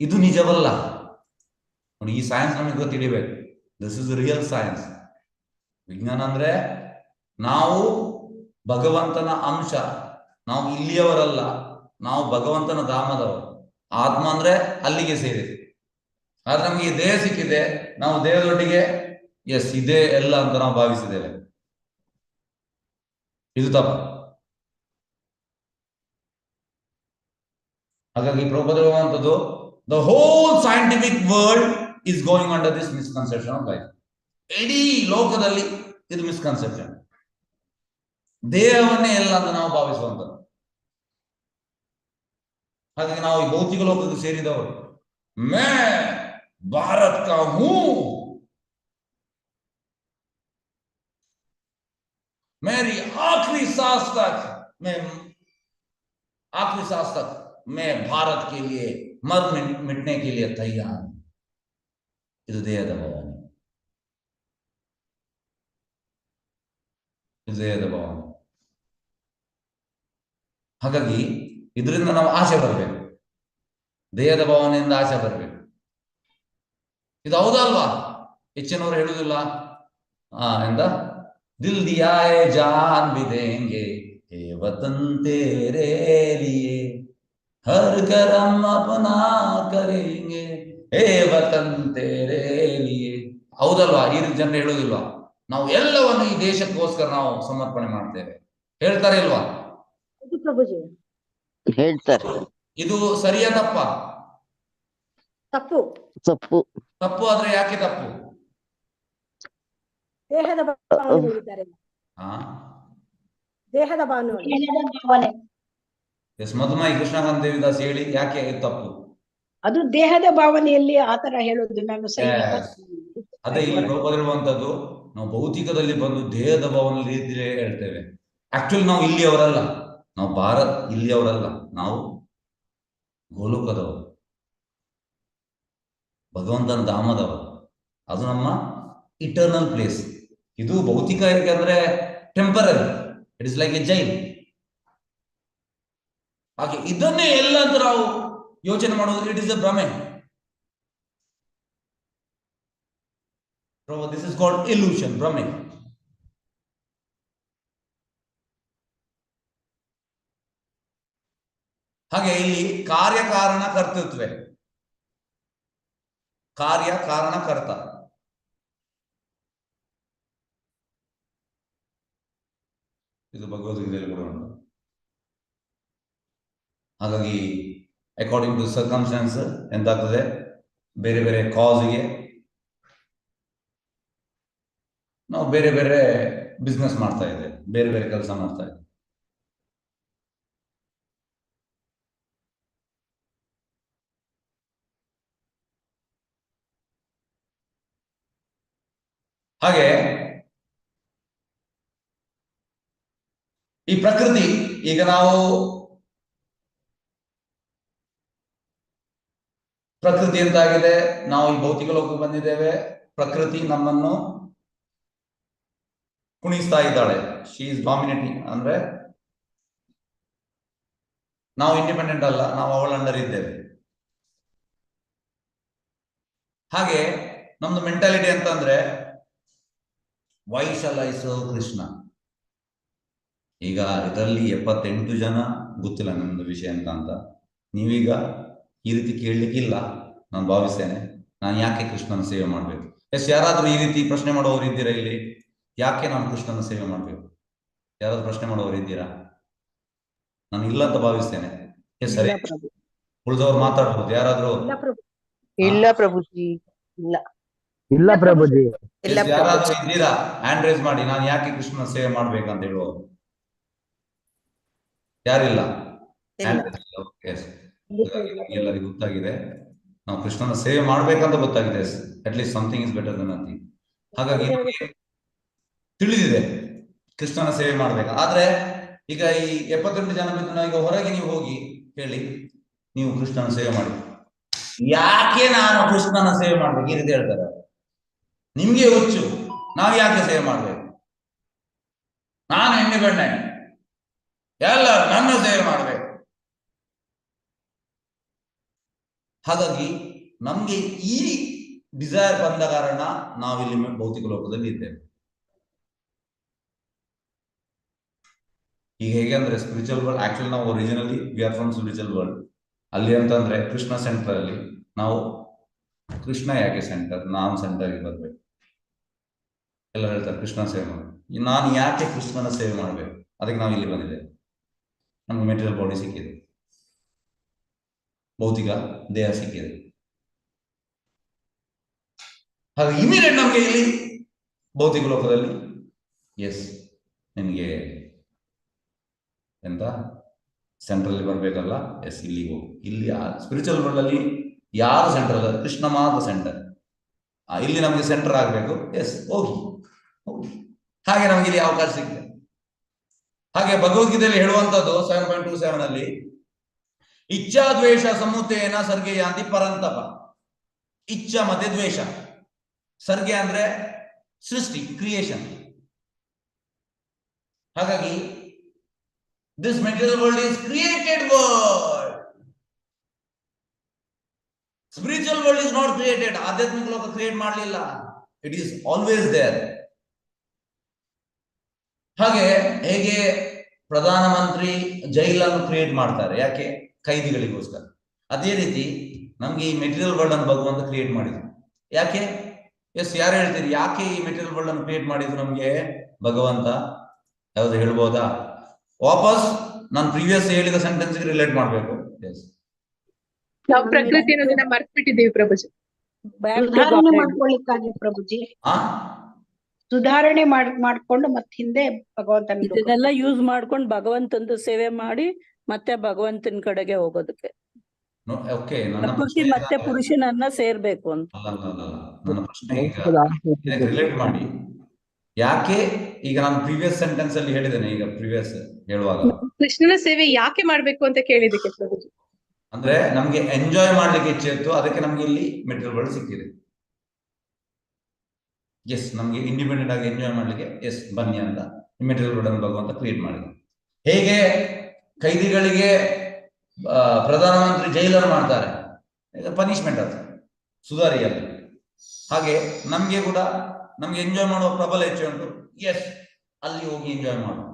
ಇದು ನಿಜವಲ್ಲ. ನೋಡಿ, ಈ ಸೈನ್ಸ್ ನಮಗೆ ಗೊತ್ತಿಡಿಬೇಕು. This is real science. ವಿಜ್ಞಾನ ಅಂದ್ರೆ ನಾವು ಭಗವಂತನ ಅಂಶ. ನಾವು ಇಲ್ಲಿಯವರಲ್ಲ, ನಾವು ಭಗವಂತನ ಧಾಮದವರು. ಆತ್ಮ ಅಂದ್ರೆ ಅಲ್ಲಿಗೆ ಸೇರಿದೆ. ಆದ್ರೆ ನಮಗೆ ದೇಹ ಸಿಕ್ಕಿದೆ, ನಾವು ದೇಹದೊಟ್ಟಿಗೆ ಎಸ್ ಇದೇ ಎಲ್ಲ ಅಂತ ನಾವು ಭಾವಿಸಿದ್ದೇವೆ. ಇದು ತಪ್ಪು. ಹಾಗಾಗಿ ಪ್ರಭುಪಾದ ಹೇಳುವಂಥದ್ದು, the whole scientific world is going under this misconception of life. ಇಡೀ ಲೋಕದಲ್ಲಿ ಇದು ಮಿಸ್ಕನ್ಸೆಪ್ಷನ್. ದೇಹವನ್ನೇ ಎಲ್ಲ ಅಂತ ನಾವು ಭಾವಿಸುವಂಥದ್ದು. ಹಾಗಾಗಿ ನಾವು ಈ ಭೌತಿಕ ಲೋಕಕ್ಕೆ ಸೇರಿದವರು. ಮೇ ಭಾರತ್ ಕಾ ಹೂ, मेरी आखिरी सांस तक मैं भारत के लिए मर मिटने के लिए तैयार हूं. ಇದು ದೇಹದ ಭಾವನೆ. ಇದು ದೇಹದ ಭಾವನೆ. ಹಾಗಾಗಿ ಇದರಿಂದ ನಾವು ಆಸೆ ಬರಬೇಕು. ದೇಹದ ಭಾವನೆಯಿಂದ ಆಸೆ ಬರಬೇಕು. ಇದು ಹೌದಲ್ವಾ? ಹೆಚ್ಚಿನವರು ಹೇಳುವುದಿಲ್ಲ ಎಂದ दिल दिया है जान भी देंगे हे वतन तेरे लिए हर करम अपना करेंगे हे वतन तेरे लिए. ಹೌದಲ್ವಾ? ಈ ಜನರು ಹೇಳೋದಿಲ್ವಾ? ನಾವು ಎಲ್ಲವನ್ನು ಈ ದೇಶಕ್ಕೋಸ್ಕರ ನಾವು ಸಮರ್ಪಣೆ ಮಾಡ್ತೇವೆ. ಹೇಳ್ತಾರೆ ಇಲ್ವಾ? ಹೇಳ್ತಾರೆ. ಇದು ಸರಿಯಾ ತಪ್ಪ? ತಪ್ಪು. ತಪ್ಪು. ತಪ್ಪು ಆದ್ರೆ ಯಾಕೆ ತಪ್ಪು? ದೇಹದ ಭಾವನೆ. ದೇಹದ ಭಾವನೆ. ಎಸ್, ಮಧುಮಾಯಿ ಕೃಷ್ಣಕಾಂತ್ ದೇವಿದಾಸ್ ಹೇಳಿ, ಯಾಕೆ ಇದು ತಪ್ಪು? ಅದು ದೇಹದ ಭಾವನೆಯಲ್ಲಿ ಆತರ ಹೇಳೋದು. ನಾನು ಸೈನಿಕ Yes. ಅದೇ ಇಲ್ಲಿ ಇರುವಂತದ್ದು, ನಾವು ಭೌತಿಕದಲ್ಲಿ ಬಂದು ದೇಹದ ಭಾವನೆಯಲ್ಲಿ ಇದ್ರೆ ಹೇಳ್ತೇವೆ. ಆಕ್ಚುಲಿ ನಾವು ಇಲ್ಲಿಯವರಲ್ಲ, ನಾವು ಭಾರತ್ ಇಲ್ಲಿಯವರಲ್ಲ, ನಾವು ಗೋಲೋಕದವರು, ಭಗವಂತನ ಧಾಮದವರು. ಅದು ನಮ್ಮ ಇಟರ್ನಲ್ ಪ್ಲೇಸ್. ಇದು ಭೌತಿಕ ಯಾಕೆಂದ್ರೆ temporary, it is like A jail. ಹಾಗೆ ಇದನ್ನೇ ಎಲ್ಲ ಅಂತ ನಾವು ಯೋಚನೆ ಮಾಡುವುದು, ಇಟ್ ಇಸ್ ಎ ಭ್ರಮೆ. This is called illusion, ಭ್ರಮೆ. ಹಾಗೆ ಇಲ್ಲಿ ಕಾರ್ಯಕಾರಣ ಕರ್ತೃತ್ವ, ಕಾರ್ಯ ಕಾರಣ ಕರ್ತ. ಇದು ಭಗವದ್ಗೀತೆಯಲ್ಲಿ ಕೂಡ ಉಂಟು. ಹಾಗಾಗಿ ಅಕಾರ್ಡಿಂಗ್ ಟು ಸರ್ಕಮ್ಸ್ಟಾನ್ಸ್ ಎಂತಾಗ್ತದೆ, ಬೇರೆ ಬೇರೆ ಕಾಸ್ಗೆ ನಾವು ಬೇರೆ ಬೇರೆ ಬಿಸ್ನೆಸ್ ಮಾಡ್ತಾ ಇದ್ದೇವೆ, ಬೇರೆ ಬೇರೆ ಕೆಲಸ ಮಾಡ್ತಾ ಇದ್ದೇವೆ. ಹಾಗೆ ಈ ಪ್ರಕೃತಿ, ಈಗ ನಾವು ಪ್ರಕೃತಿ ಎಂತಾಗಿದೆ, ನಾವು ಈ ಭೌತಿಕ ಲೋಕಕ್ಕೆ ಬಂದಿದ್ದೇವೆ, ಪ್ರಕೃತಿ ನಮ್ಮನ್ನು ಕುಣಿಸ್ತಾ ಇದ್ದಾಳೆ. ಶಿ ಇಸ್ ಡಾಮಿನೇಟಿಂಗ್, ಅಂದ್ರೆ ನಾವು ಇಂಡಿಪೆಂಡೆಂಟ್ ಅಲ್ಲ, ನಾವು ಅವಳ ಅಂಡರ್ ಇದ್ದೇವೆ. ಹಾಗೆ ನಮ್ದು ಮೆಂಟಾಲಿಟಿ ಅಂತಂದ್ರೆ, why shall I serve Krishna. ಈಗ ಇದರಲ್ಲಿ 78 ಜನ ಗೊತ್ತಿಲ್ಲ ನಮ್ದು ವಿಷಯ ಅಂತ ನೀವೀಗ ಈ ರೀತಿ ಕೇಳಲಿಕ್ಕಿಲ್ಲ ನಾನು ಭಾವಿಸ್ತೇನೆ. ನಾನು ಯಾಕೆ ಕೃಷ್ಣನ ಸೇವೆ ಮಾಡ್ಬೇಕು? ಎಸ್, ಯಾರಾದ್ರೂ ಈ ರೀತಿ ಪ್ರಶ್ನೆ ಮಾಡೋರು ಇದ್ದೀರಾ ಇಲ್ಲಿ? ಯಾಕೆ ನಾನು ಕೃಷ್ಣನ ಸೇವೆ ಮಾಡ್ಬೇಕು? ಯಾರಾದ್ರೂ ಪ್ರಶ್ನೆ ಮಾಡೋರು ಇದ್ದೀರಾ? ನಾನು ಇಲ್ಲ ಅಂತ ಭಾವಿಸ್ತೇನೆ. ಎಸ್, ಸರಿ, ಉಳಿದವ್ರು ಮಾತಾಡ್ಬೋದು. ಯಾರಾದ್ರೂ? ಇಲ್ಲ ಪ್ರಭುಜಿ, ಇಲ್ಲ ಇಲ್ಲ ಪ್ರಭುಜಿ. ಯಾರಾದ್ರೂ ಇದ್ದೀರಾ? ಹ್ಯಾಂಡ್ ರೈಸ್ ಮಾಡಿ, ನಾನು ಯಾಕೆ ಕೃಷ್ಣನ ಸೇವೆ ಮಾಡ್ಬೇಕಂತ ಹೇಳುವವರು ಯಾರಿಲ್ಲ? ಎಲ್ಲರಿಗೂ ಗೊತ್ತಾಗಿದೆ, ನಾವು ಕೃಷ್ಣನ ಸೇವೆ ಮಾಡ್ಬೇಕಂತ ಗೊತ್ತಾಗಿದೆ. At least something is better than nothing. ಹಾಗಾಗಿ ತಿಳಿದಿದೆ ಕೃಷ್ಣನ ಸೇವೆ ಮಾಡ್ಬೇಕು. ಆದ್ರೆ ಈಗ ಈ 78 ಜನ ಬಿದ್ದು ಈಗ ಹೊರಗೆ ನೀವು ಹೋಗಿ ಹೇಳಿ, ನೀವು ಕೃಷ್ಣನ ಸೇವೆ ಮಾಡಿ, ಯಾಕೆ ನಾನು ಕೃಷ್ಣನ ಸೇವೆ ಮಾಡ್ಬೇಕು ಈ ರೀತಿ ಹೇಳ್ತಾರೆ. ನಿಮ್ಗೆ ಹುಚ್ಚು, ನಾವ್ ಯಾಕೆ ಸೇವೆ ಮಾಡ್ಬೇಕು? ನಾನು ಇಂಡಿಪೆಂಡೆಂಟ್, ಎಲ್ಲ ನನ್ನ ಸೇವೆ ಮಾಡ್ಬೇಕು. ಹಾಗಾಗಿ ನಮ್ಗೆ ಈ ಡಿಸೈರ್ ಬಂದ ಕಾರಣ ನಾವಿಲ್ಲಿ ಭೌತಿಕ ಲೋಕದಲ್ಲಿ ಇದ್ದೇವೆ. ಈಗ ಹೇಗೆ ಅಂದ್ರೆ ಸ್ಪಿರಿಚುವಲ್ ವರ್ಲ್ಡ್, ಆಕ್ಚುಲಿ ನಾವು originally we are from spiritual world. ಅಲ್ಲಿ ಅಂತಂದ್ರೆ ಕೃಷ್ಣ ಸೆಂಟರ್ ಅಲ್ಲಿ ನಾವು, ಕೃಷ್ಣ ಯಾಕೆ ಸೆಂಟರ್, ನಾನು ಸೆಂಟರ್ಗೆ ಬರ್ಬೇಕು. ಎಲ್ಲ ಹೇಳ್ತಾರೆ ಕೃಷ್ಣ ಸೇವೆ ಮಾಡಿ, ನಾನು ಯಾಕೆ ಕೃಷ್ಣನ ಸೇವೆ ಮಾಡ್ಬೇಕು? ಅದಕ್ಕೆ ನಾವು ಇಲ್ಲಿ ಬಂದಿದ್ದೇವೆ. ನಮ್ಗೆ ಮೆಟೀರಿಯಲ್ ಬಾಡಿ ಸಿಕ್ಕಿದೆ, ಭೌತಿಕ ದೇಹ ಸಿಕ್ಕಿದೆ. ಹಾಗೆ ಇಮಿಡಿಯೇಟ್ ನಮ್ಗೆ ಇಲ್ಲಿ ಭೌತಿಕ ಲೋಕದಲ್ಲಿ ಎಸ್ ನಿಮಗೆ ಎಂತ ಸೆಂಟ್ರಲ್ಲಿ ಬರ್ಬೇಕಲ್ಲ, ಎಸ್ ಇಲ್ಲಿಗೆ ಹೋಗಿ. ಇಲ್ಲಿ ಸ್ಪಿರಿಚುವಲ್ ವರ್ಲ್ಡ್ ಅಲ್ಲಿ ಯಾರು ಸೆಂಟರ್ ಅಲ್ಲ, ಕೃಷ್ಣ ಮಾತ್ರ ಸೆಂಟರ್. ಇಲ್ಲಿ ನಮಗೆ ಸೆಂಟರ್ ಆಗ್ಬೇಕು, ಎಸ್ ಹೋಗಿ ಹೋಗಿ. ಹಾಗೆ ನಮ್ಗೆ ಇಲ್ಲಿ ಅವಕಾಶ ಸಿಕ್ಕಿದೆ. ಹಾಗೆ ಭಗವದ್ಗೀತೆಯಲ್ಲಿ ಹೇಳುವಂತದ್ದು 7.27 ಅಲ್ಲಿ, ಇಚ್ಛಾ ದ್ವೇಷ ಸಮುತ್ತೇನ ಸರ್ಗೆ ಯಾಂತಿ ಪರಂತಪ. ಇಚ್ಛಾ ಮತ್ತೆ ದ್ವೇಷ, ಸರ್ಗೆ ಅಂದ್ರೆ ಸೃಷ್ಟಿ, ಕ್ರಿಯೇಷನ್. ಹಾಗಾಗಿ this material world is created world. Spiritual world is not created. ಆಧ್ಯಾತ್ಮಿಕ ಲೋಕ ಕ್ರಿಯೇಟ್ ಮಾಡಲಿಲ್ಲ, ಇಟ್ ಈಸ್ ಆಲ್ವೇಸ್ ದೇರ್. ಹಾಗೆ ಹೇಗೆ ಪ್ರಧಾನಮಂತ್ರಿ ಜೈಲನ್ನು ಕ್ರಿಯೇಟ್ ಮಾಡ್ತಾರೆ, ಯಾಕೆ? ಕೈದಿಗಳಿಗೋಸ್ಕರ. ಅದೇ ರೀತಿ ನಮ್ಗೆ ಈ ಮೆಟೀರಿಯಲ್ ವರ್ಲ್ಡ್ ಅನ್ನು ಭಗವಂತ ಕ್ರಿಯೇಟ್ ಮಾಡಿದ್ರು, ಯಾಕೆ? ಎಸ್, ಯಾರು ಹೇಳ್ತೀರಿ ಯಾಕೆ ಈ ಮೆಟೀರಿಯಲ್ ವರ್ಲ್ಡ್ ಅನ್ನು ಕ್ರಿಯೇಟ್ ಮಾಡಿದ್ರು ನಮ್ಗೆ ಭಗವಂತ? ಯಾವ್ದು ಹೇಳ್ಬೋದಾ? ವಾಪಸ್ ನಾನು ಪ್ರೀವಿಯಸ್ ಹೇಳಿದ ಸೆಂಟೆನ್ಸ್ ರಿಲೇಟ್ ಮಾಡ್ಬೇಕು. ನಾವು ಪ್ರಕೃತಿ ಅನ್ನೋದನ್ನ ಮರ್ತ್ಬಿಟ್ಟಿದ್ದೀವಿ ಪ್ರಭುಜಿ. ಸುಧಾರಣೆ ಮಾಡ್ಕೊಳ್ಳಿಕ್ಕಾಗಿ ಪ್ರಭುಜಿ, ಸುಧಾರಣೆ ಮಾಡ್ಕೊಂಡು ಮತ್ತೆ ಹಿಂದೆ ಭಗವಂತನ ಇದನ್ನೆಲ್ಲ ಯೂಸ್ ಮಾಡ್ಕೊಂಡು ಭಗವಂತಂದು ಸೇವೆ ಮಾಡಿ ಮತ್ತೆ ಭಗವಂತನ ಕಡೆಗೆ ಹೋಗೋದಕ್ಕೆ. ಓಕೆ, ನನ್ನ ಪ್ರಕೃತಿ ಪ್ರಶ್ನೆ ಮತ್ತೆ ಪುರುಷನನ್ನ ಸೇರ್ಬೇಕು ಅಂತ. ಅಲ್ಲ. ನನ್ನ ಪ್ರಶ್ನೆ ಈಗ ಇದಕ್ಕೆ ರಿಲೇಟ್ ಮಾಡಿ, ಯಾಕೆ ಈಗ ನಾನು ಪ್ರೀವಿಯಸ್ ಸೆಂಟೆನ್ಸ್ ಅಲ್ಲಿ ಹೇಳಿದ್ದೇನೆ, ಈಗ ಪ್ರೀವಿಯಸ್ ಹೇಳುವಾಗ ಕೃಷ್ಣನ ಸೇವೆ ಯಾಕೆ ಮಾಡ್ಬೇಕು ಅಂತ ಕೇಳಿದಕ್ಕೆ ಪ್ರಭುಜಿ. ಅಂದ್ರೆ ನಮ್ಗೆ ಎಂಜಾಯ್ ಮಾಡ್ಲಿಕ್ಕೆ ಇಚ್ಛೆ ಇತ್ತು, ಅದಕ್ಕೆ ನಮ್ಗೆ ಇಲ್ಲಿ ಮೆಟೀರಿಯಲ್ಗಳು ಸಿಕ್ಕಿದೆ. ಎಸ್, ನಮ್ಗೆ ಇಂಡಿಪೆಂಡೆಂಟ್ ಆಗಿ ಎಂಜಾಯ್ ಮಾಡ್ಲಿಕ್ಕೆ ಎಸ್ ಬನ್ನಿ ಅಂತ ಮೆಟೀರಿಯಲ್ಗಳನ್ನು ಭಗವಂತ ಕ್ರಿಯೇಟ್ ಮಾಡಿದ. ಹೇಗೆ ಕೈದಿಗಳಿಗೆ ಪ್ರಧಾನಮಂತ್ರಿ ಜೈಲರ್ ಮಾಡ್ತಾರೆ, ಪನಿಷ್ಮೆಂಟ್ ಅದು ಸುಧಾರಿಯಲ್ಲಿ, ಹಾಗೆ ನಮ್ಗೆ ಕೂಡ ನಮ್ಗೆ ಎಂಜಾಯ್ ಮಾಡುವ ಪ್ರಬಲ ಹೆಚ್ಚು ಉಂಟು. ಎಸ್, ಅಲ್ಲಿ ಹೋಗಿ ಎಂಜಾಯ್ ಮಾಡು,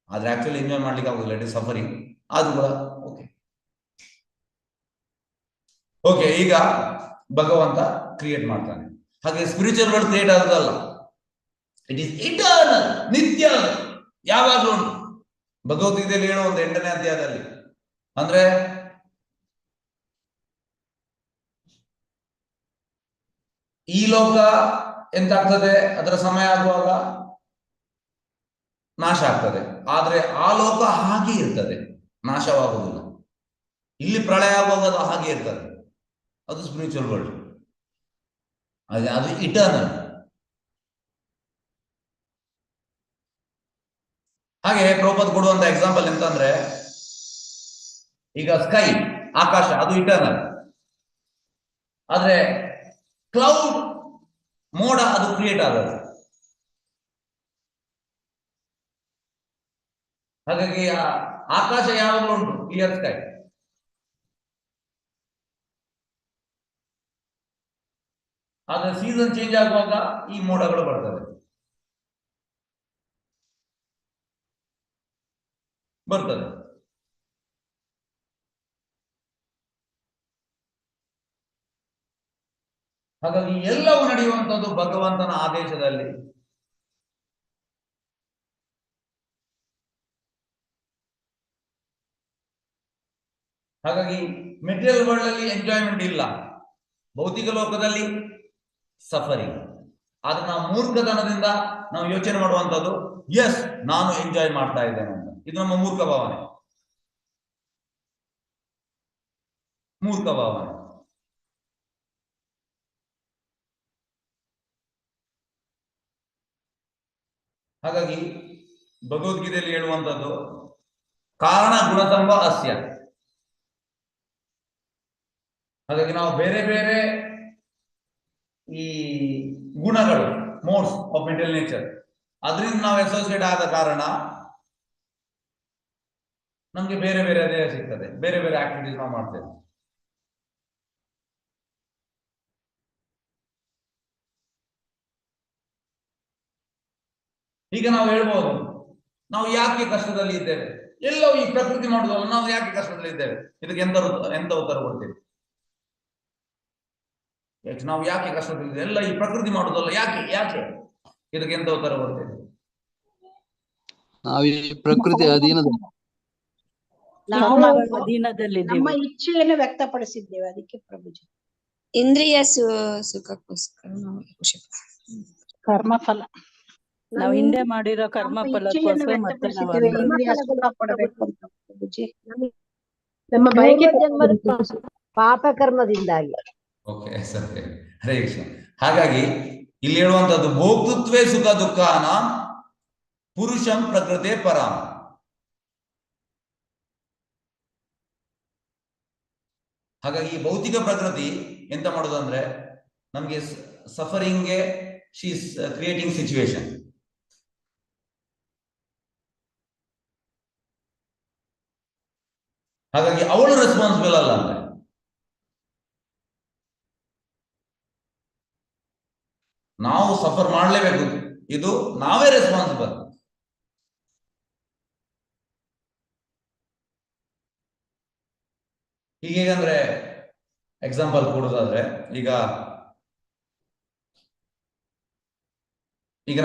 ಆದ್ರೆ ಆಕ್ಚುಲಿ ಎಂಜಾಯ್ ಮಾಡ್ಲಿಕ್ಕೆ ಆಗುದಿಲ್ಲ, ಇಟ್ ಇಸ್ ಸಫರಿಂಗ್. ಅದು ಕೂಡ ಓಕೆ. ಈಗ ಭಗವಂತ ಕ್ರಿಯೇಟ್ ಮಾಡ್ತಾನೆ. ಹಾಗೆ ಸ್ಪಿರಿಚುವಲ್ ವರ್ಲ್ಡ್ ಕ್ರಿಯೇಟ್ ಆಗೋದಲ್ಲ, ಇಟ್ ಈಸ್ ಇಟರ್ನಲ್, ನಿತ್ಯ, ಯಾವಾಗಲೂ ಉಂಟು. ಭಗವದ್ಗೀತೆಯಲ್ಲಿ ಹೇಳೋ ಒಂದು 8ನೇ ಅಧ್ಯಾಯದಲ್ಲಿ, ಅಂದ್ರೆ ಈ ಲೋಕ ಎಂತಾಗ್ತದೆ, ಅದರ ಸಮಯ ಆಗುವಾಗ ನಾಶ ಆಗ್ತದೆ, ಆದ್ರೆ ಆ ಲೋಕ ಹಾಗೆ ಇರ್ತದೆ, ನಾಶವಾಗುವುದಿಲ್ಲ. ಇಲ್ಲಿ ಪ್ರಳಯ ಆಗುವಾಗ ಹಾಗೆ ಇರ್ತದೆ, ಅದು ಸ್ಪಿರಿಚುವಲ್ ವರ್ಲ್ಡ್, ಅದು ಇಟರ್ನಲ್. ಹಾಗೆ ಪ್ರಭುಪಾದ ಕೊಡುವಂತ ಎಕ್ಸಾಂಪಲ್ ಎಂತಂದ್ರೆ, ಈಗ ಸ್ಕೈ, ಆಕಾಶ, ಅದು ಇಟರ್ನಲ್, ಆದ್ರೆ ಕ್ಲೌಡ್, ಮೋಡ, ಅದು ಕ್ರಿಯೇಟ್ ಆಗೋದು. ಹಾಗಾಗಿ ಆಕಾಶ ಯಾವಾಗಲೂ ಉಂಟು, ಕ್ಲಿಯರ್ ಸ್ಕೈ. ಆದ್ರೆ ಸೀಸನ್ ಚೇಂಜ್ ಆಗುವಾಗ ಈ ಮೋಡಗಳು ಬರ್ತದೆ. ಹಾಗಾಗಿ ಎಲ್ಲವೂ ನಡೆಯುವಂಥದ್ದು ಭಗವಂತನ ಆದೇಶದಲ್ಲಿ. ಹಾಗಾಗಿ ಮೆಟೀರಿಯಲ್ ವರ್ಲ್ಡ್ ಅಲ್ಲಿ ಎಂಜಾಯ್ಮೆಂಟ್ ಇಲ್ಲ, ಭೌತಿಕ ಲೋಕದಲ್ಲಿ ಸಫರಿಂಗ್. ಆದ್ರೆ ನಾವು ಮೂರ್ಖತನದಿಂದ ನಾವು ಯೋಚನೆ ಮಾಡುವಂಥದ್ದು, ಎಸ್ ನಾನು ಎಂಜಾಯ್ ಮಾಡ್ತಾ ಇದ್ದೇನೆ ಅಂತ. ಇದು ನಮ್ಮ ಮೂರ್ಖ ಭಾವನೆ. ಹಾಗಾಗಿ ಭಗವದ್ಗೀತೆಯಲ್ಲಿ ಹೇಳುವಂಥದ್ದು ಕಾರಣ ಗುಣಸಂಭ ಅಸ್ಯ. ಹಾಗಾಗಿ ನಾವು ಬೇರೆ ಬೇರೆ ಈ ಗುಣಗಳು, ಮೋಡ್ಸ್ ಆಫ್ ಮೆಟೀರಿಯಲ್ ನೇಚರ್, ಅದರಿಂದ ನಾವು ಅಸೋಸಿಯೇಟ್ ಆದ ಕಾರಣ ನಮ್ಗೆ ಬೇರೆ ಬೇರೆ ದೇಹ ಸಿಗ್ತದೆ, ಬೇರೆ ಬೇರೆ ಆಕ್ಟಿವಿಟೀಸ್ ನಾವು ಮಾಡ್ತೇವೆ. ಈಗ ನಾವು ಹೇಳ್ಬೋದು, ನಾವು ಯಾಕೆ ಕಷ್ಟದಲ್ಲಿ ಇದ್ದೇವೆ, ಎಲ್ಲವೂ ಈ ಪ್ರಕೃತಿ ಮಾಡುದಲ್ಲ, ನಾವು ಯಾಕೆ ಕಷ್ಟದಲ್ಲಿ ಇದ್ದೇವೆ, ಇದಕ್ಕೆ ಎಂತ ಉತ್ತರ ಕೊಡ್ತೇವೆ? ನಾವು ಯಾಕೆ ಕಷ್ಟದಲ್ಲಿ, ಎಲ್ಲ ಈ ಪ್ರಕೃತಿ ಮಾಡುದಲ್ಲ, ಯಾಕೆ ಇದಕ್ಕೆ ಎಂತ ಉತ್ತರ ಕೊಡ್ತೇವೆ? ನಾವು ಈ ಪ್ರಕೃತಿ ಅಧೀನದಲ್ಲಿ, ನಮ್ಮ ಇಚ್ಛೆಯನ್ನು ವ್ಯಕ್ತಪಡಿಸಿದ್ದೇವೆ, ಅದಕ್ಕೆ ಪ್ರಭುಜಿ. ಇಂದ್ರಿಯ ಸುಖಕ್ಕೋಸ್ಕರ ಕರ್ಮಫಲ, ನಾವು ಹಿಂದೆ ಮಾಡಿರೋ ಕರ್ಮಫಲಕ್ಕೋಸ್ಕರ ಮತ್ತೆ ನಮ್ಮ ಬಯಕೆ ಪಾಪ ಕರ್ಮದಿಂದಾಗಿ. Okay sir, Hare Krishna. ಹಾಗಾಗಿ ಇಲ್ಲಿ ಹೇಳುವಂತದ್ದು ಭೋಕ್ತೃತ್ವೇ ಸುಖ ದುಃಖಾನ ಪುರುಷಂ ಪ್ರಕೃತಿ ಪರಾಮ. ಹಾಗಾಗಿ ಈ ಭೌತಿಕ ಪ್ರಕೃತಿ ಎಂತ ಮಾಡೋದಂದ್ರೆ ನಮ್ಗೆ ಸಫರಿಂಗ್ಗೆ ಶಿ ಇಸ್ ಕ್ರಿಯೇಟಿಂಗ್ ಸಿಚುವೇಶನ್. ಹಾಗಾಗಿ ಅವಳು ರೆಸ್ಪಾನ್ಸಿಬಲ್ ಅಲ್ಲ, ಅಂದ್ರೆ ನಾವು ಸಫರ್ ಮಾಡಲೇಬೇಕು, ಇದು ನಾವೇ ರೆಸ್ಪಾನ್ಸಿಬಲ್. ಹೀಗೇಗಂದ್ರೆ ಎಕ್ಸಾಂಪಲ್ ಕೊಡೋದಾದ್ರೆ, ಈಗ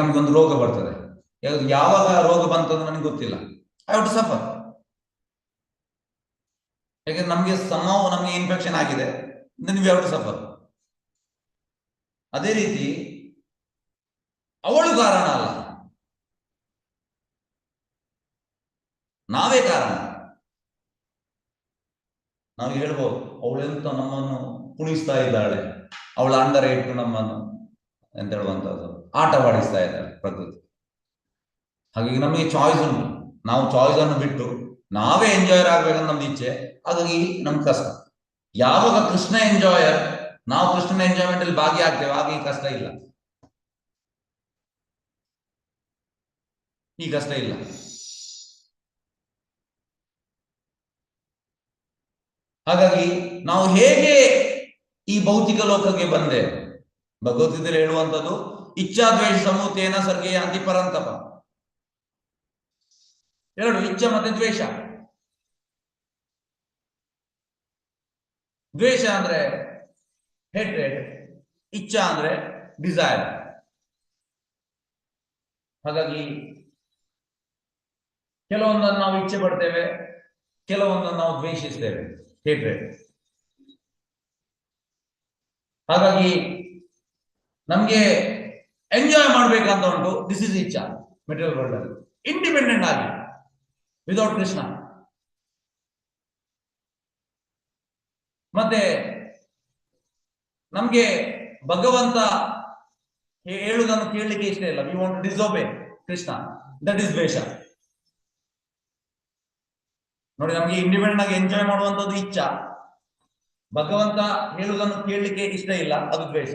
ನಮ್ಗೊಂದು ರೋಗ ಬರ್ತದೆ, ಯಾವಾಗ ರೋಗ ಬಂತಂದ್ರೆ ನನಗೆ ಗೊತ್ತಿಲ್ಲ, ಐ ಹ್ಯಾವ್ ಟು ಸಫರ್. ಯಾಕಂದ್ರೆ ನಮ್ಗೆ ಇನ್ಫೆಕ್ಷನ್ ಆಗಿದೆ, ನೀವು ಹ್ಯಾವ್ ಟು ಸಫರ್. ಅದೇ ರೀತಿ ಅವಳು ಕಾರಣ ಅಲ್ಲ, ನಾವೇ ಕಾರಣ. ನಾವು ಹೇಳ್ಬೋದು ಅವಳೆಂತ ನಮ್ಮನ್ನು ಕುಣಿಸ್ತಾ ಇದ್ದಾಳೆ, ಅವಳ ಅಂಡರ್ ಇಟ್ಟು ನಮ್ಮನ್ನು ಎಂತ ಹೇಳುವಂತದ್ದು ಆಟವಾಡಿಸ್ತಾ ಇದ್ದಾಳೆ ಪ್ರಕೃತಿ. ಹಾಗಾಗಿ ನಮಗೆ ಚಾಯ್ಸ್ ಉಂಟು, ನಾವು ಚಾಯ್ಸ್ ಅನ್ನು ಬಿಟ್ಟು ನಾವೇ ಎಂಜಾಯರ್ ಆಗ್ಬೇಕಂತ ನಮ್ದು ಇಚ್ಛೆ, ಹಾಗಾಗಿ ನಮ್ಗೆ ಕಷ್ಟ. ಯಾವಾಗ ಕೃಷ್ಣ ಎಂಜಾಯರ್, ನಾವು ಕೃಷ್ಣನ ಎಂಜಾಯ್ಮೆಂಟ್ ಅಲ್ಲಿ ಭಾಗಿಯಾಗ್ತೇವೆ, ಆಗ ಈ ಕಷ್ಟ ಇಲ್ಲ, ಈ ಕಷ್ಟ ಇಲ್ಲ. ಹಾಗಾಗಿ ನಾವು ಹೇಗೆ ಈ ಭೌತಿಕ ಲೋಕಕ್ಕೆ ಬಂದೆ, ಭಗವದ್ಗೀತೆಯಲ್ಲಿ ಹೇಳುವಂಥದ್ದು ಇಚ್ಛಾದ್ವೇಷ ಸಮೂತೇನ ಸರ್ಗೇ ಯಾಂತಿ ಪರಂತಪ. ಎರಡು, ಇಚ್ಛೆ ಮತ್ತೆ ದ್ವೇಷ. ದ್ವೇಷ ಅಂದ್ರೆ ಹೇಟ್ರೇಟ್, ಇಚ್ಛಾ ಅಂದ್ರೆ ಡಿಸೈರ್. ಹಾಗಾಗಿ ಕೆಲವೊಂದನ್ನು ನಾವು ಇಚ್ಛೆ ಪಡ್ತೇವೆ, ಕೆಲವೊಂದನ್ನು ನಾವು ದ್ವೇಷಿಸ್ತೇವೆ, ಹೇಟ್ರೇಟ್. ಹಾಗಾಗಿ ನಮ್ಗೆ ಎಂಜಾಯ್ ಮಾಡ್ಬೇಕಂತ ಉಂಟು, ದಿಸ್ ಇಸ್ ಇಚ್ಛಾ ಮೆಟೀರಿಯಲ್ ವರ್ಲ್ಡ್ ಅಲ್ಲಿ, ಇಂಡಿಪೆಂಡೆಂಟ್ ಆಗಿ, ವಿದೌಟ್ ಕೃಷ್ಣ. ಮತ್ತೆ ನಮ್ಗೆ ಭಗವಂತ ಹೇಳುವುದನ್ನು ಕೇಳಲಿಕ್ಕೆ ಇಷ್ಟ ಇಲ್ಲ, we want to disobey Krishna, that is ದ್ವೇಷ. ನೋಡಿ, ನಮ್ಗೆ ಇಂಡಿಪೆಂಡೆಂಟ್ ಆಗಿ ಎಂಜಾಯ್ ಮಾಡುವಂತದ್ದು ಇಚ್ಛಾ, ಭಗವಂತ ಹೇಳುವುದನ್ನು ಕೇಳಲಿಕ್ಕೆ ಇಷ್ಟ ಇಲ್ಲ, ಅದು ದ್ವೇಷ.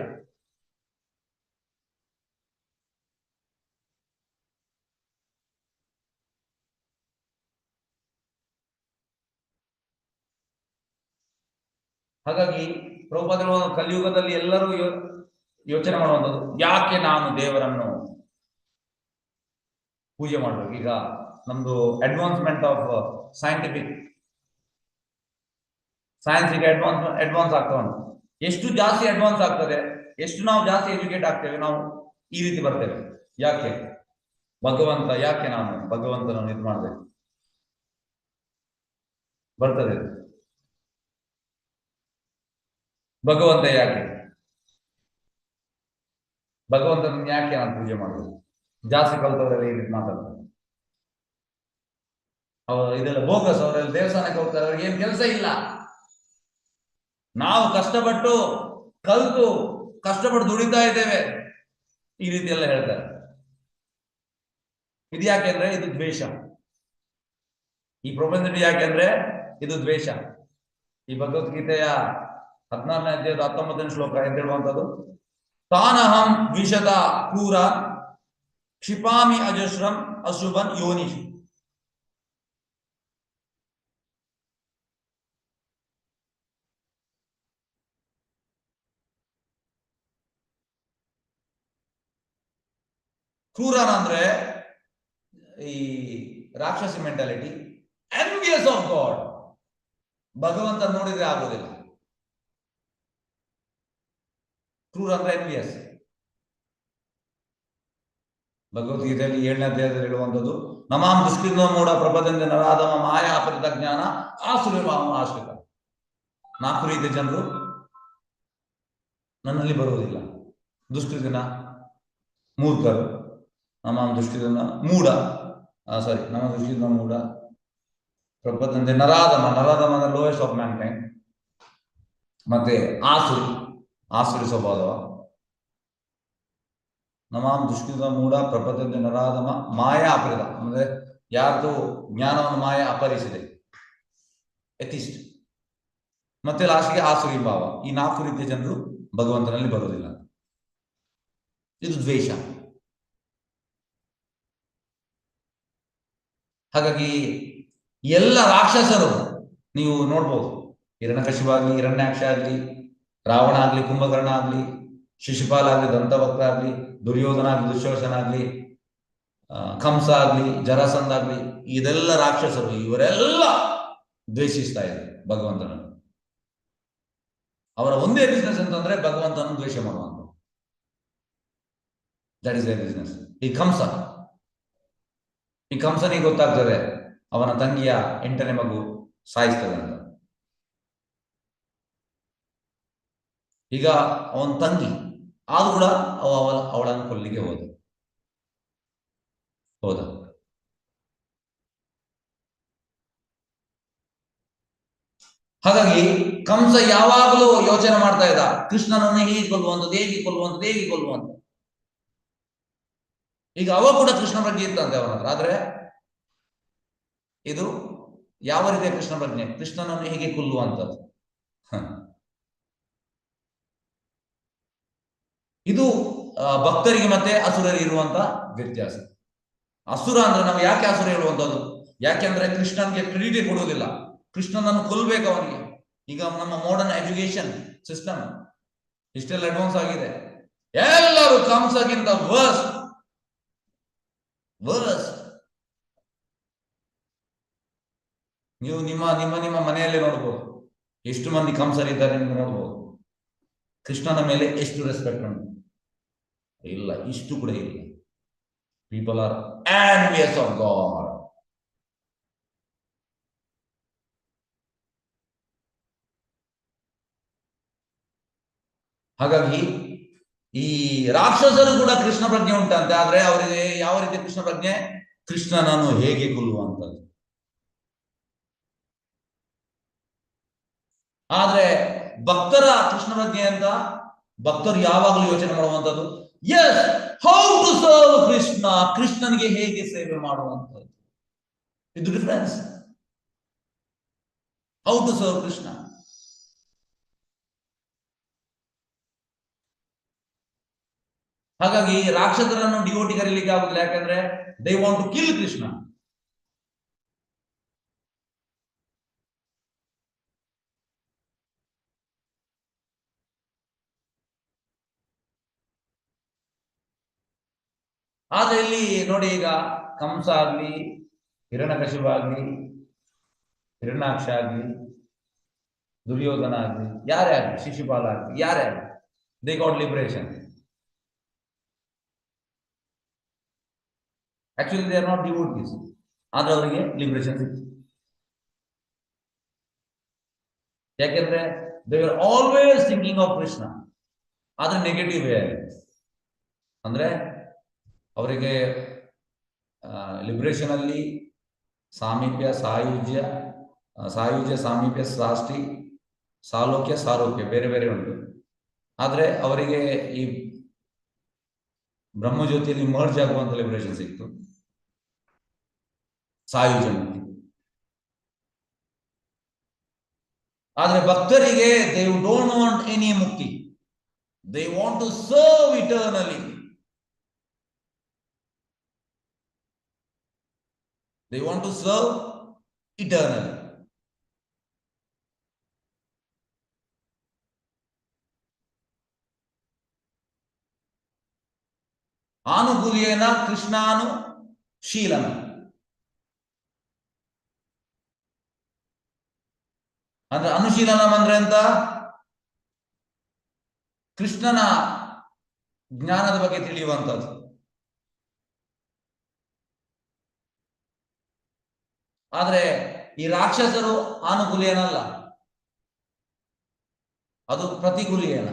ಹಾಗಾಗಿ ಪ್ರಭುಪಾದರು ಕಲಿಯುಗದಲ್ಲಿ ಎಲ್ಲರೂ ಯೋಚನೆ ಮಾಡುವಂಥದ್ದು, ಯಾಕೆ ನಾನು ದೇವರನ್ನು ಪೂಜೆ ಮಾಡಬೇಕು? ಈಗ ನಮ್ದು ಅಡ್ವಾನ್ಸ್ಮೆಂಟ್ ಆಫ್ ಸೈಂಟಿಫಿಕ್ ಸೈನ್ಸ್ ಈಗ ಅಡ್ವಾನ್ಸ್ ಆಗ್ತಾ ಉಂಟು. ಎಷ್ಟು ಜಾಸ್ತಿ ಅಡ್ವಾನ್ಸ್ ಆಗ್ತದೆ, ಎಷ್ಟು ನಾವು ಜಾಸ್ತಿ ಎಜುಕೇಟ್ ಆಗ್ತೇವೆ, ನಾವು ಈ ರೀತಿ ಬರ್ತೇವೆ. ಯಾಕೆ ಭಗವಂತ, ಯಾಕೆ ನಾನು ಭಗವಂತನನ್ನು ಇದು ಮಾಡಬೇಕು? ಬರ್ತದೆ ಭಗವಂತ ಯಾಕೆ, ಭಗವಂತನ ಯಾಕೆ ನಾನು ಪೂಜೆ ಮಾಡಬೇಕು? ಜಾಸ್ತಿ ಕಲ್ತವರೆಲ್ಲ ಈ ರೀತಿ ಮಾತಾಡ್ತಾರೆ. ಇದೆಲ್ಲ ಬೋಗಸ್, ಅವರೆಲ್ಲ ದೇವಸ್ಥಾನಕ್ಕೆ ಹೋಗ್ತಾರೆ, ಅವ್ರಿಗೆ ಏನ್ ಕೆಲಸ ಇಲ್ಲ. ನಾವು ಕಷ್ಟಪಟ್ಟು ಕಲ್ತು ಕಷ್ಟಪಟ್ಟು ದುಡಿತಾ ಇದ್ದೇವೆ, ಈ ರೀತಿ ಎಲ್ಲ ಹೇಳ್ತಾರೆ. ಇದು ಯಾಕೆಂದ್ರೆ ಇದು ದ್ವೇಷ. ಈ ಪ್ರಪಂಚ ಯಾಕೆಂದ್ರೆ ಇದು ದ್ವೇಷ. ಈ ಭಗವದ್ಗೀತೆಯ 14ನೇ ಅಧ್ಯಾಯದ 19ನೇ ಶ್ಲೋಕ ಅಂತ ಹೇಳುವಂಥದ್ದು, ತಾನಹಂ ದ್ವಿಷದ ಕ್ರೂರ ಕ್ಷಿಪಾಮಿ ಅಜಸ್ರಂ ಅಶುಭನ್ ಯೋನಿ. ಕ್ರೂರನ ಅಂದ್ರೆ ಈ ರಾಕ್ಷಸಿ ಮೆಂಟಾಲಿಟಿ, ಎನ್ವಿಯಸ್ ಆಫ್ ಗಾಡ್. ಭಗವಂತ ನೋಡಿದ್ರೆ ಆಗೋದಿಲ್ಲ. ಕ್ರೂರ ಅಂದ್ರೆ ಎನ್ವಿಯಸ್. ಭಗವದ್ಗೀತೆಯಲ್ಲಿ 7ನೇ ಅಧ್ಯಾಯದಲ್ಲಿ ಹೇಳುವಂಥದ್ದು, ನಮಾಂ ದುಷ್ಕೃತೋ ಮೂಢ ಪ್ರಪದಂತೆ ನರಾಧಮ ಮಾಯಾ ಅಪರಿತ ಜ್ಞಾನ ಆಸುರವಾಮ ಆಶ್ರಿತ. 4 ರೀತಿಯ ಜನರು ನನ್ನಲ್ಲಿ ಬರುವುದಿಲ್ಲ. ದುಷ್ಕೃತಿನ ಮೂರ್ಖರು, ನಮಾಂ ದುಷ್ಕೃತನ ಮೂಢ, ನಮ್ಮ ದುಷ್ಕೃತನ ಮೂಢ, ಪ್ರಪದಂತೆ ನರಾಧಮ, ನರಾಧಮ ಅಂದ್ರೆ ಲೋಯೆಸ್ಟ್ ಆಫ್ ಮ್ಯಾನ್ ಕೈಂಡ್, ಮತ್ತೆ ಆಸುರಿ ಸ್ವಭಾವ. ನಮಾಂ ದುಷ್ಕೃತ ಮೂಢ ಪ್ರಪಂಚದ ನರಾಧಮ ಮಾಯಾ ಅಪರಿತ ಅಂದ್ರೆ ಯಾರ್ದು ಜ್ಞಾನವನ್ನು ಮಾಯ ಅಪರಿಸಿದೆ, ಎಥಿಸ್ಟ್. ಮತ್ತೆ ಲಾಸ್ಟ್ಗೆ ಆಸುರಿ ಭಾವ. ಈ 4 ರೀತಿಯ ಜನರು ಭಗವಂತನಲ್ಲಿ ಬರುವುದಿಲ್ಲ. ಇದು ದ್ವೇಷ. ಹಾಗಾಗಿ ಎಲ್ಲ ರಾಕ್ಷಸರು ನೀವು ನೋಡ್ಬೋದು, ಹಿರಣ್ಯಕಶಿಪು ಆಗ್ಲಿ, ಹಿರಣ್ಯಾಕ್ಷ ಆಗ್ಲಿ, ರಾವಣ ಆಗ್ಲಿ, ಕುಂಭಕರ್ಣ ಆಗ್ಲಿ, ಶಿಶುಪಾಲ ಆಗ್ಲಿ, ದಂತವಕ್ರ ಆಗ್ಲಿ, ದುರ್ಯೋಧನ ಆಗ್ಲಿ, ದುಶ್ಯೋಧನ ಆಗ್ಲಿ, ಕಂಸ ಆಗ್ಲಿ, ಜರಾಸಂಧ ಆಗ್ಲಿ, ಇದೆಲ್ಲ ರಾಕ್ಷಸರು. ಇವರೆಲ್ಲ ದ್ವೇಷಿಸ್ತಾ ಇದ್ದಾರೆ ಭಗವಂತನನ್ನು. ಅವರ ಒಂದೇ ಬಿಸ್ನೆಸ್ ಅಂತಂದ್ರೆ ಭಗವಂತನನ್ನು ದ್ವೇಷ ಮಾಡುವಂತ. That is A business. ಈ ಕಂಸನಿಗೆ ಗೊತ್ತಾಗ್ತದೆ ಅವನ ತಂಗಿಯ 8ನೇ ಮಗು ಸಾಯಿಸ್ತದೆ ಅಂತ. ಈಗ ಅವನ ತಂಗಿ ಆದ್ರೂ ಕೂಡ ಅವಳನ್ನು ಕೊಲ್ಲಿಗೆ ಹೋದ. ಹಾಗಾಗಿ ಕಂಸ ಯಾವಾಗಲೂ ಯೋಚನೆ ಮಾಡ್ತಾ ಇದ್ದ, ಕೃಷ್ಣನನ್ನು ಹೇಗೆ ಕೊಲ್ಲುವಂಥದ್ದು, ಹೇಗೆ ಕೊಲ್ಲುವಂಥದ್ದು, ಹೇಗೆ ಕೊಲ್ಲುವಂಥದ್ದು. ಈಗ ಅವ ಕೂಡ ಕೃಷ್ಣ ಪ್ರಜ್ಞೆ ಇತ್ತಂತೆ ಅವನ ಹತ್ರ. ಆದ್ರೆ ಇದು ಯಾವ ರೀತಿಯ ಕೃಷ್ಣ ಪ್ರಜ್ಞೆ? ಕೃಷ್ಣನನ್ನು ಹೇಗೆ ಕೊಲ್ಲುವಂಥದ್ದು. ಇದು ಭಕ್ತರಿಗೆ ಮತ್ತೆ ಅಸುರರಿಗೆ ಇರುವಂತ ವ್ಯತ್ಯಾಸ. ಅಸುರ ಅಂದ್ರೆ ನಾವು ಯಾಕೆ ಅಸುರ ಹೇಳುವಂಥದ್ದು? ಯಾಕೆಂದ್ರೆ ಕೃಷ್ಣನ್ಗೆ ಕ್ರೆಡಿಟ್ ಕೊಡುವುದಿಲ್ಲ, ಕೃಷ್ಣನನ್ನು ಕೊಲ್ಬೇಕು ಅವನಿಗೆ. ಈಗ ನಮ್ಮ ಮಾಡರ್ನ್ ಎಜುಕೇಶನ್ ಸಿಸ್ಟಮ್ ಇಷ್ಟೆಲ್ಲ ಅಡ್ವಾನ್ಸ್ ಆಗಿದೆ, ಎಲ್ಲರೂ ಕಂಸಕ್ಕಿಂತ ವರ್ಸ್ಟ್. ನೀವು ನಿಮ್ಮ ನಿಮ್ಮ ನಿಮ್ಮ ಮನೆಯಲ್ಲೇ ನೋಡ್ಬೋದು, ಎಷ್ಟು ಮಂದಿ ಕಂಸರಿದ್ದಾರೆ ನಿಮ್ಗೆ ನೋಡ್ಬೋದು. ಕೃಷ್ಣನ ಮೇಲೆ ಎಷ್ಟು ರೆಸ್ಪೆಕ್ಟ್ ಉಂಟು? ಇಲ್ಲ, ಇಷ್ಟು ಕೂಡ ಇಲ್ಲ. People are envious of God. ಹಾಗಾಗಿ ಈ ರಾಕ್ಷಸರು ಕೂಡ ಕೃಷ್ಣ ಪ್ರಜ್ಞೆ ಉಂಟಂತೆ. ಆದ್ರೆ ಅವರಿಗೆ ಯಾವ ರೀತಿ ಕೃಷ್ಣ ಪ್ರಜ್ಞೆ? ಕೃಷ್ಣನನ್ನು ಹೇಗೆ ಕೊಲ್ಲುವಂಥದ್ದು. ಆದ್ರೆ ಭಕ್ತರ ಕೃಷ್ಣ ಪ್ರಜ್ಞೆ ಅಂತ ಭಕ್ತರು ಯಾವಾಗಲೂ ಯೋಚನೆ ಮಾಡುವಂಥದ್ದು, yes, how to serve Krishna, ಕೃಷ್ಣನಿಗೆ ಹೇಗೆ ಸೇವೆ ಮಾಡುವಂಥದ್ದು. ಇದು difference. How to serve Krishna. ಹಾಗಾಗಿ ರಾಕ್ಷಸರನ್ನು ಡಿವೋಟಿ ಕರೀಲಿಕ್ಕೆ ಆಗುದಿಲ್ಲ, ಯಾಕಂದ್ರೆ they want to kill Krishna. ಆದ್ರೆ ಇಲ್ಲಿ ನೋಡಿ, ಈಗ ಕಂಸ ಆಗ್ಲಿ, ಹಿರಣ್ಯಕಶಿಪು ಆಗ್ಲಿ, ಹಿರಣ್ಯಾಕ್ಷ ಆಗ್ಲಿ, ದುರ್ಯೋಧನ ಆಗ್ಲಿ, ಯಾರೇ ಆಗ್ಲಿ, ಶಿಶುಪಾಲ ಆಗ್ಲಿ, ಯಾರೇ ಆಗ್ಲಿ, they got liberation. Actually they are not devotees, ಆದ್ರೆ ಅವರಿಗೆ ಲಿಬರೇಷನ್ ಸಿಕ್ತು. ಯಾಕೆಂದ್ರೆ they are always thinking of Krishna, ಆದ್ರೆ ನೆಗೆಟಿವ್ ವೇ. ಅಂದ್ರೆ ಅವರಿಗೆ ಲಿಬರೇಷನ್ ಅಲ್ಲಿ ಸಾಮೀಪ್ಯ, ಸಾಯುಜ್ಯ, ಸಾಮೀಪ್ಯ, ಸಾಷ್ಟಿ, ಸಾಲೋಕ್ಯ, ಸಾರೋಕ್ಯ ಬೇರೆ ಬೇರೆ ಉಂಟು. ಆದ್ರೆ ಅವರಿಗೆ ಈ ಬ್ರಹ್ಮಜ್ಯೋತಿಯಲ್ಲಿ ಮರ್ಜ್ ಆಗುವಂತ ಲಿಬರೇಷನ್ ಸಿಕ್ತು, ಸಾಯುಜ್ಯ ಮುಕ್ತಿ. ಆದ್ರೆ ಭಕ್ತರಿಗೆ ದೇ ಡೋಂಟ್ ವಾಂಟ್ ಎನಿ ಮುಕ್ತಿ, they want to serve eternally. They want to serve eternally. ಆನುಕೂಲ್ಯೇನ ಕೃಷ್ಣಾನು ಶೀಲನ. ಅಂದ್ರೆ ಅನುಶೀಲನಂ ಅಂದ್ರೆ ಅಂತ ಕೃಷ್ಣನ ಜ್ಞಾನದ ಬಗ್ಗೆ ತಿಳಿಯುವಂಥದ್ದು. ಆದ್ರೆ ಈ ರಾಕ್ಷಸರು ಆನುಕೂಲ್ಯನಲ್ಲ, ಅದು ಪ್ರತಿಕೂಲ್ಯನ.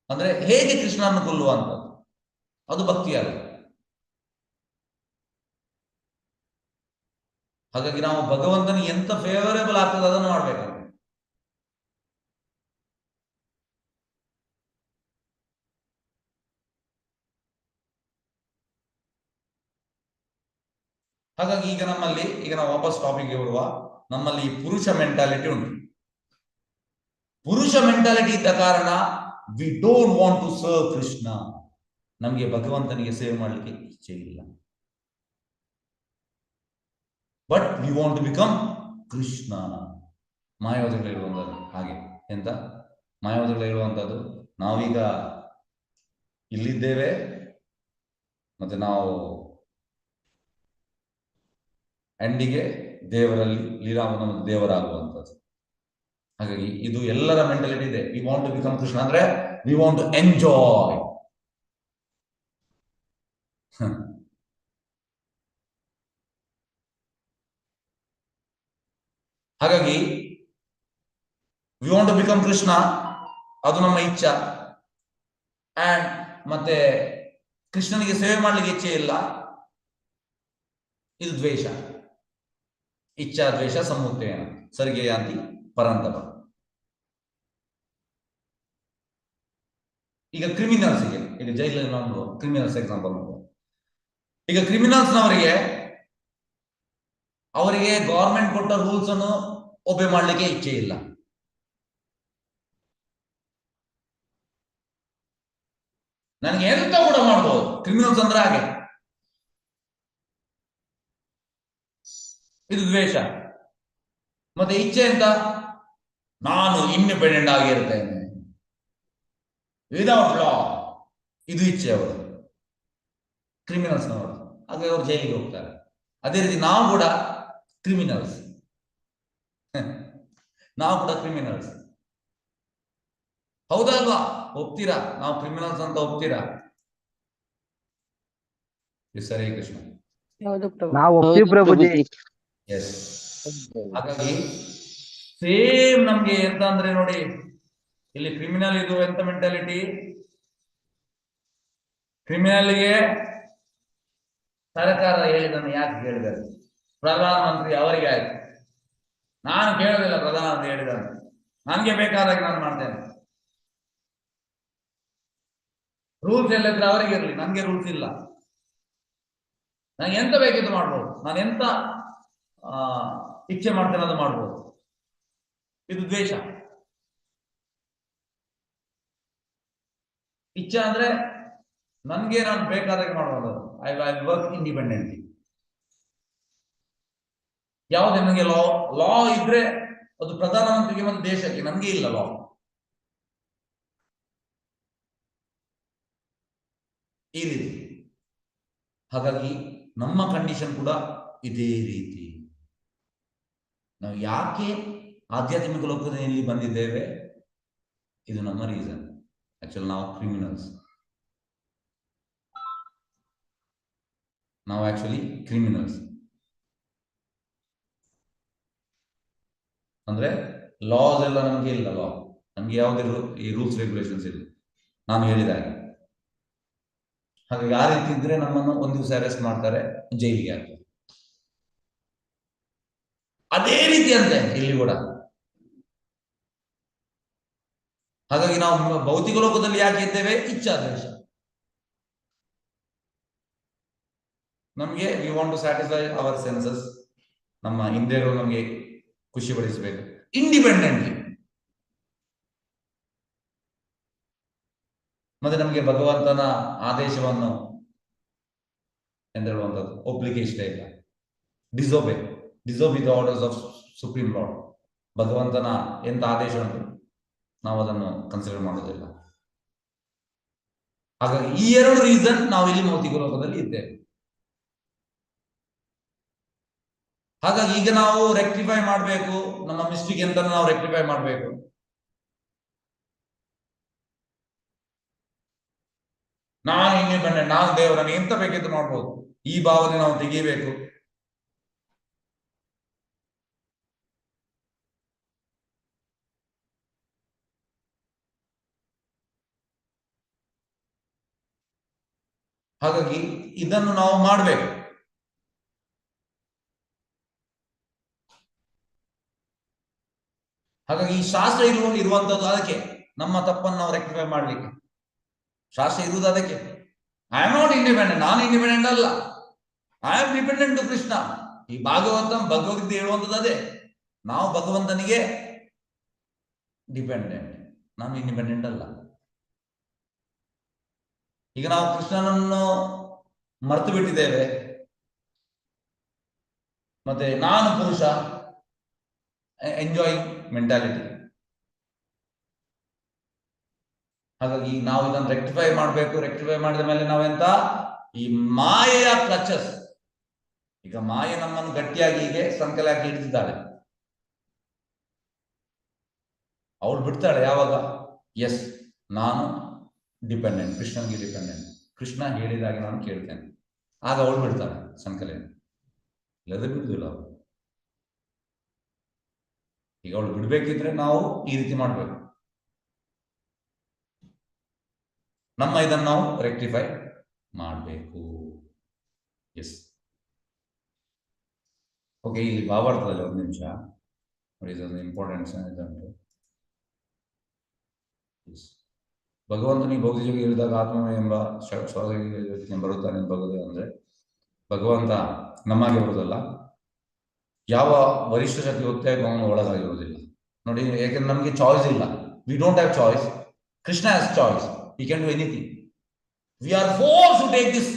ಅಂದ್ರೆ ಹೇಗೆ ಕೃಷ್ಣನನ್ನು ಕೊಲ್ಲುವಂಥದ್ದು, ಅದು ಭಕ್ತಿ ಅಲ್ಲ. ಹಾಗಾಗಿ ನಾವು ಭಗವಂತನಿಗೆ ಎಂತ ಫೇವರೇಬಲ್ ಆಗ್ತದೆ ಅದನ್ನು ಮಾಡ್ಬೇಕು. ಹಾಗಾಗಿ ಈಗ ನಾವು ವಾಪಸ್ ಟಾಪಿಕ್ಗೆ ಬರುವ, ನಮ್ಮಲ್ಲಿ ಪುರುಷ ಮೆಂಟಾಲಿಟಿ ಉಂಟು. ಪುರುಷ ಮೆಂಟಾಲಿಟಿ ಇದ್ದ ಕಾರಣ we don't want to serve Krishna. ನಮಗೆ ಭಗವಂತನಿಗೆ ಸೇವೆ ಮಾಡಲಿಕ್ಕೆ ಇಚ್ಛೆ ಇಲ್ಲ. But we want to become Krishna. ಮಾಯಾವತಿಗಳು ಇರುವಂಥದ್ದು ಹಾಗೆ. ಎಂತ ಮಾಯಾವತಿಗಳು ಇರುವಂಥದ್ದು? ನಾವೀಗ ಇಲ್ಲಿದ್ದೇವೆ, ಮತ್ತೆ ನಾವು ಎಂಡಿಗೆ ದೇವರಲ್ಲಿ ಲೀಲಾವನ ದೇವರಾಗುವಂಥದ್ದು. ಹಾಗಾಗಿ ಇದು ಎಲ್ಲರ ಮೆಂಟಾಲಿಟಿ ಇದೆ. We want to become Krishna ಅಂದ್ರೆ ವಿ ವಾಂಟ್ ಟು ಎಂಜಾಯ್. ಹಾಗಾಗಿ we want to become Krishna, ಅದು ನಮ್ಮ ಇಚ್ಛಾ. ಅಂಡ್ ಮತ್ತೆ ಕೃಷ್ಣನಿಗೆ ಸೇವೆ ಮಾಡಲಿಕ್ಕೆ ಇಚ್ಛೆ ಇಲ್ಲ, ಇದು ದ್ವೇಷ. ಇಚ್ಛಾ ದ್ವೇಷ ಸಮುತ್ತೇನ ಸರ್ಗೆ ಯಾಂತಿ ಪರಂತಪ. ಈಗ ಕ್ರಿಮಿನಲ್ಸ್ಗೆ, ಈಗ ಜೈಲಲ್ಲಿ ನಾವು ಕ್ರಿಮಿನಲ್ಸ್ ಎಕ್ಸಾಂಪಲ್ ನೋಡುವ. ಈಗ ಕ್ರಿಮಿನಲ್ಸ್ನವರಿಗೆ ಅವರಿಗೆ ಗವರ್ಮೆಂಟ್ ಕೊಟ್ಟ ರೂಲ್ಸ್ ಅನ್ನು ಒಬೆ ಮಾಡಲಿಕ್ಕೆ ಇಚ್ಛೆ ಇಲ್ಲ. ನನಗೆ ಎಂತ ಕೂಡ ಮಾಡ್ಬೋದು, ಕ್ರಿಮಿನಲ್ಸ್ ಅಂದ್ರೆ ಹಾಗೆ. ಇದು ದ್ವೇಷ. ಮತ್ತೆ ಇಚ್ಛೆ ಅಂತ, ನಾನು ಇಂಡಿಪೆಂಡೆಂಟ್ ಆಗಿರ್ತೇನೆ ವಿದೌಟ್ ಲಾ, ಇದು ಇಚ್ಛೆ ಅವರು ಕ್ರಿಮಿನಲ್ಸ್ನವರು. ಹಾಗೆ ಅವರು ಜೈಲಿಗೆ ಹೋಗ್ತಾರೆ. ಅದೇ ರೀತಿ ನಾವು ಕೂಡ ಕ್ರಿಮಿನಲ್ಸ್, ನಾವು ಕೂಡ ಕ್ರಿಮಿನಲ್ಸ್. ಹೌದಾ ಅಲ್ವಾ? ಒಪ್ತೀರಾ ನಾವು ಕ್ರಿಮಿನಲ್ಸ್ ಅಂತ ಒಪ್ತೀರಾ? ಸರಿ ಕೃಷ್ಣ. ಹೌದು ಪ್ರಭು. ನಾವು ಒಪ್ತೀವಿ ಪ್ರಭುಜಿ. ಎಸ್. ಹಾಗಾಗಿ ಸೇಮ್ ನಮ್ಗೆ ಎಂತ ಅಂದ್ರೆ ನೋಡಿ, ಇಲ್ಲಿ ಕ್ರಿಮಿನಲ್ ಇದು ಎಂತ ಮೆಂಟಾಲಿಟಿ, ಕ್ರಿಮಿನಲ್ಗೆ ಸರ್ಕಾರ ಹೇಳಿದನ್ನು ಯಾಕೆ ಕೇಳಿದ್ದಾರೆ? ಪ್ರಧಾನಮಂತ್ರಿ ಅವರಿಗೆ ಆಯ್ತು, ನಾನು ಕೇಳೋದಿಲ್ಲ, ಪ್ರಧಾನಮಂತ್ರಿ ಹೇಳಿದನು, ನನಗೆ ಬೇಕಾದಾಗ ನಾನು ಮಾಡ್ತೇನೆ. ರೂಲ್ಸ್ ಎಲ್ಲಿದ್ರೆ ಅವರಿಗೆ ಇರಲಿ, ನನಗೆ ರೂಲ್ಸ್ ಇಲ್ಲ, ನನಗೆ ಎಂತ ಬೇಕಿದ್ದು ಮಾಡ್ಬೋದು, ನಾನು ಎಂತ ಇಚ್ಛೆ ಮಾಡ್ತೇನೆ ಅದು ಮಾಡ್ಬೋದು. ಇದು ದ್ವೇಷ. ಇಚ್ಛೆ ಅಂದ್ರೆ ನನ್ಗೆ ನಾನು ಬೇಕಾದಾಗ ಮಾಡುವುದು. I work independently. ಯಾವ್ದು ನನಗೆ ಲಾ ಇದ್ರೆ ಅದು ಪ್ರಧಾನಮಂತ್ರಿಗೆ ಮತ್ತು ದೇಶಕ್ಕೆ, ನನ್ಗೆ ಇಲ್ಲ ಲಾ. ಈ ರೀತಿ. ಹಾಗಾಗಿ ನಮ್ಮ ಕಂಡೀಷನ್ ಕೂಡ ಇದೇ ರೀತಿ. ನಾವು ಯಾಕೆ ಆಧ್ಯಾತ್ಮಿಕ ಲೋಕದಲ್ಲಿ ಬಂದಿದ್ದೇವೆ, ಇದು ನಮ್ಮ ರೀಸನ್. ಆಕ್ಚುಲಿ ನಾವು ಕ್ರಿಮಿನಲ್ಸ್, ನಾವು ಆಕ್ಚುಲಿ ಕ್ರಿಮಿನಲ್ಸ್. ಅಂದ್ರೆ ಲಾಸ್ ಎಲ್ಲ ನಮ್ಗೆ ಇಲ್ಲ, ಲಾ ನಮ್ಗೆ ಯಾವುದೇ ಈ ರೂಲ್ಸ್ ರೆಗ್ಯುಲೇಷನ್ಸ್ ಇಲ್ಲ, ನಾನು ಹೇಳಿದ ಹಾಗೆ. ಹಾಗಾಗಿ ಆ ರೀತಿ ಇದ್ರೆ ನಮ್ಮನ್ನು ಒಂದು ದಿವಸ ಅರೆಸ್ಟ್ ಮಾಡ್ತಾರೆ, ಜೈಲಿಗೆ ಹಾಕ್ತಾರೆ. ಅದೇ ರೀತಿ ಅಂತೆ ಇಲ್ಲಿ ಕೂಡ. ಹಾಗಾಗಿ ನಾವು ಭೌತಿಕ ಲೋಕದಲ್ಲಿ ಯಾಕೆ ಇದ್ದೇವೆ? ಇಚ್ಛಾ ದ್ವೇಷ. ನಮ್ಗೆ we want to satisfy our senses, ನಮ್ಮ ಇಂದ್ರಿಯಗಳು ನಮಗೆ ಖುಷಿ ಪಡಿಸಬೇಕು ಇಂಡಿಪೆಂಡೆಂಟ್ಲಿ. ಮತ್ತೆ ನಮಗೆ ಭಗವಂತನ ಆದೇಶವನ್ನು ಎಂದು ಹೇಳುವಂಥದ್ದು ಒಪ್ಲಿಕ್ಕೆ ಇಷ್ಟ ಇಲ್ಲ. Disobey the orders of supreme lord. ಭಗವಂತನ ಎಂತ ಆದೇಶ ಉಂಟು ನಾವು ಅದನ್ನು ಕನ್ಸಿಡರ್ ಮಾಡೋದಿಲ್ಲ. ಹಾಗಾಗಿ ಈ ಎರಡು ರೀಸನ್ ನಾವು ಇಲ್ಲಿ ಭೌತಿಕ ಲೋಕದಲ್ಲಿ ಇದ್ದೇವೆ. ಹಾಗಾಗಿ ಈಗ ನಾವು ರೆಕ್ಟಿಫೈ ಮಾಡಬೇಕು, ನಮ್ಮ ಮಿಸ್ಟೇಕ್ ಅಂತ ನಾವು ರೆಕ್ಟಿಫೈ ಮಾಡಬೇಕು. ನಾನು ಇಂಡಿಪೆಂಡೆಂಟ್, ನಾನು ದೇವರು, ನನಗೆ ಎಂತ ಬೇಕಿದ್ದು ಮಾಡ್ಬೋದು, ಈ ಭಾವನೆ ನಾವು ತೆಗಿಬೇಕು. ಹಾಗಾಗಿ ಇದನ್ನು ನಾವು ಮಾಡಬೇಕು. ಹಾಗಾಗಿ ಈ ಶಾಸ್ತ್ರ ಇರುವಂತದ್ದು ಅದಕ್ಕೆ, ನಮ್ಮ ತಪ್ಪನ್ನು ನಾವು ರೆಕ್ಟಿಫೈ ಮಾಡ್ಲಿಕ್ಕೆ. ಶಾಸ್ತ್ರ ಇರುವುದು ಅದಕ್ಕೆ. ಐ ಆಮ್ ನಾಟ್ ಇಂಡಿಪೆಂಡೆಂಟ್, ನಾನು ಇಂಡಿಪೆಂಡೆಂಟ್ ಅಲ್ಲ, I am dependent to Krishna. ಈ ಭಗವದ್ಗೀತೆ ಹೇಳುವಂಥದ್ದು ಅದೇ, ನಾವು ಭಗವಂತನಿಗೆ ಡಿಪೆಂಡೆಂಟ್, ನಾನು ಇಂಡಿಪೆಂಡೆಂಟ್ ಅಲ್ಲ. ಈಗ ನಾವು ಕೃಷ್ಣನನ್ನು ಮರೆತು ಬಿಟ್ಟಿದ್ದೇವೆ. ಮತ್ತೆ ನಾನು ಪುರುಷ, ಎಂಜಾಯಿಂಗ್ ಮೆಂಟಾಲಿಟಿ. ಹಾಗಾಗಿ ನಾವು ಇದನ್ನು ರೆಕ್ಟಿಫೈ ಮಾಡಬೇಕು. ರೆಕ್ಟಿಫೈ ಮಾಡಿದ ಮೇಲೆ ನಾವೆಂತ, ಈ ಮಾಯೆಯ ಕ್ಲಚಸ್, ಈಗ ಮಾಯೆ ನಮ್ಮನ್ನು ಗಟ್ಟಿಯಾಗಿ ಹೀಗೆ ಸಂಕಲೆ ಹಾಕಿ ಹಿಡಿದಿದ್ದಾಳೆ. ಅವಳು ಬಿಡ್ತಾಳೆ ಯಾವಾಗ? ಎಸ್, ನಾನು ಡಿಪೆಂಡೆಂಟ್, ಕೃಷ್ಣನಿಗೆ ಡಿಪೆಂಡೆಂಟ್, ಕೃಷ್ಣ ಹೇಳಿದಾಗೆ ನಾನು ಕೇಳ್ತೇನೆ, ಆಗ ಅವಳು ಬಿಡ್ತಾಳೆ ಸಂಕಲೆ. ಇಲ್ಲದೆ ಬಿಡುದಿಲ್ಲ ಅವಳು. ಈಗ ಅವಳು ಬಿಡ್ಬೇಕಿದ್ರೆ ನಾವು ಈ ರೀತಿ ಮಾಡ್ಬೇಕು. ನಮ್ಮ ಇದನ್ನು ನಾವು ರೆಕ್ಟಿಫೈ ಮಾಡಬೇಕು. ಎಸ್. ಓಕೆ, ಇಲ್ಲಿ ಭಾವಾರ್ಥದಲ್ಲಿ ಒಂದು ನಿಮಿಷ ನೋಡಿ, ಇದೊಂದು ಇಂಪಾರ್ಟೆಂಟ್ ಇದುಂಟು. ಭಗವಂತನಿಗೆ ಭೌತಿಕ ಹೇಳಿದಾಗ ಆತ್ಮ ಎಂಬ ಶ್ವಾಸ ಬರುತ್ತಾನೆ ಬರುವುದು ಅಂದ್ರೆ ಭಗವಂತ ನಮಗೆ ಬರುವುದಲ್ಲ, ಯಾವ ವರಿಷ್ಠ ಶಕ್ತಿ ಒತ್ತಾಯಕ್ಕೂ ಅವನು ಒಳಗಾಗಿರುವುದಿಲ್ಲ ನೋಡಿ. ಯಾಕಂದ್ರೆ ನಮಗೆ ಚಾಯ್ಸ್ ಇಲ್ಲ, we don't have choice. Krishna has choice, he can do anything. We are force to take this.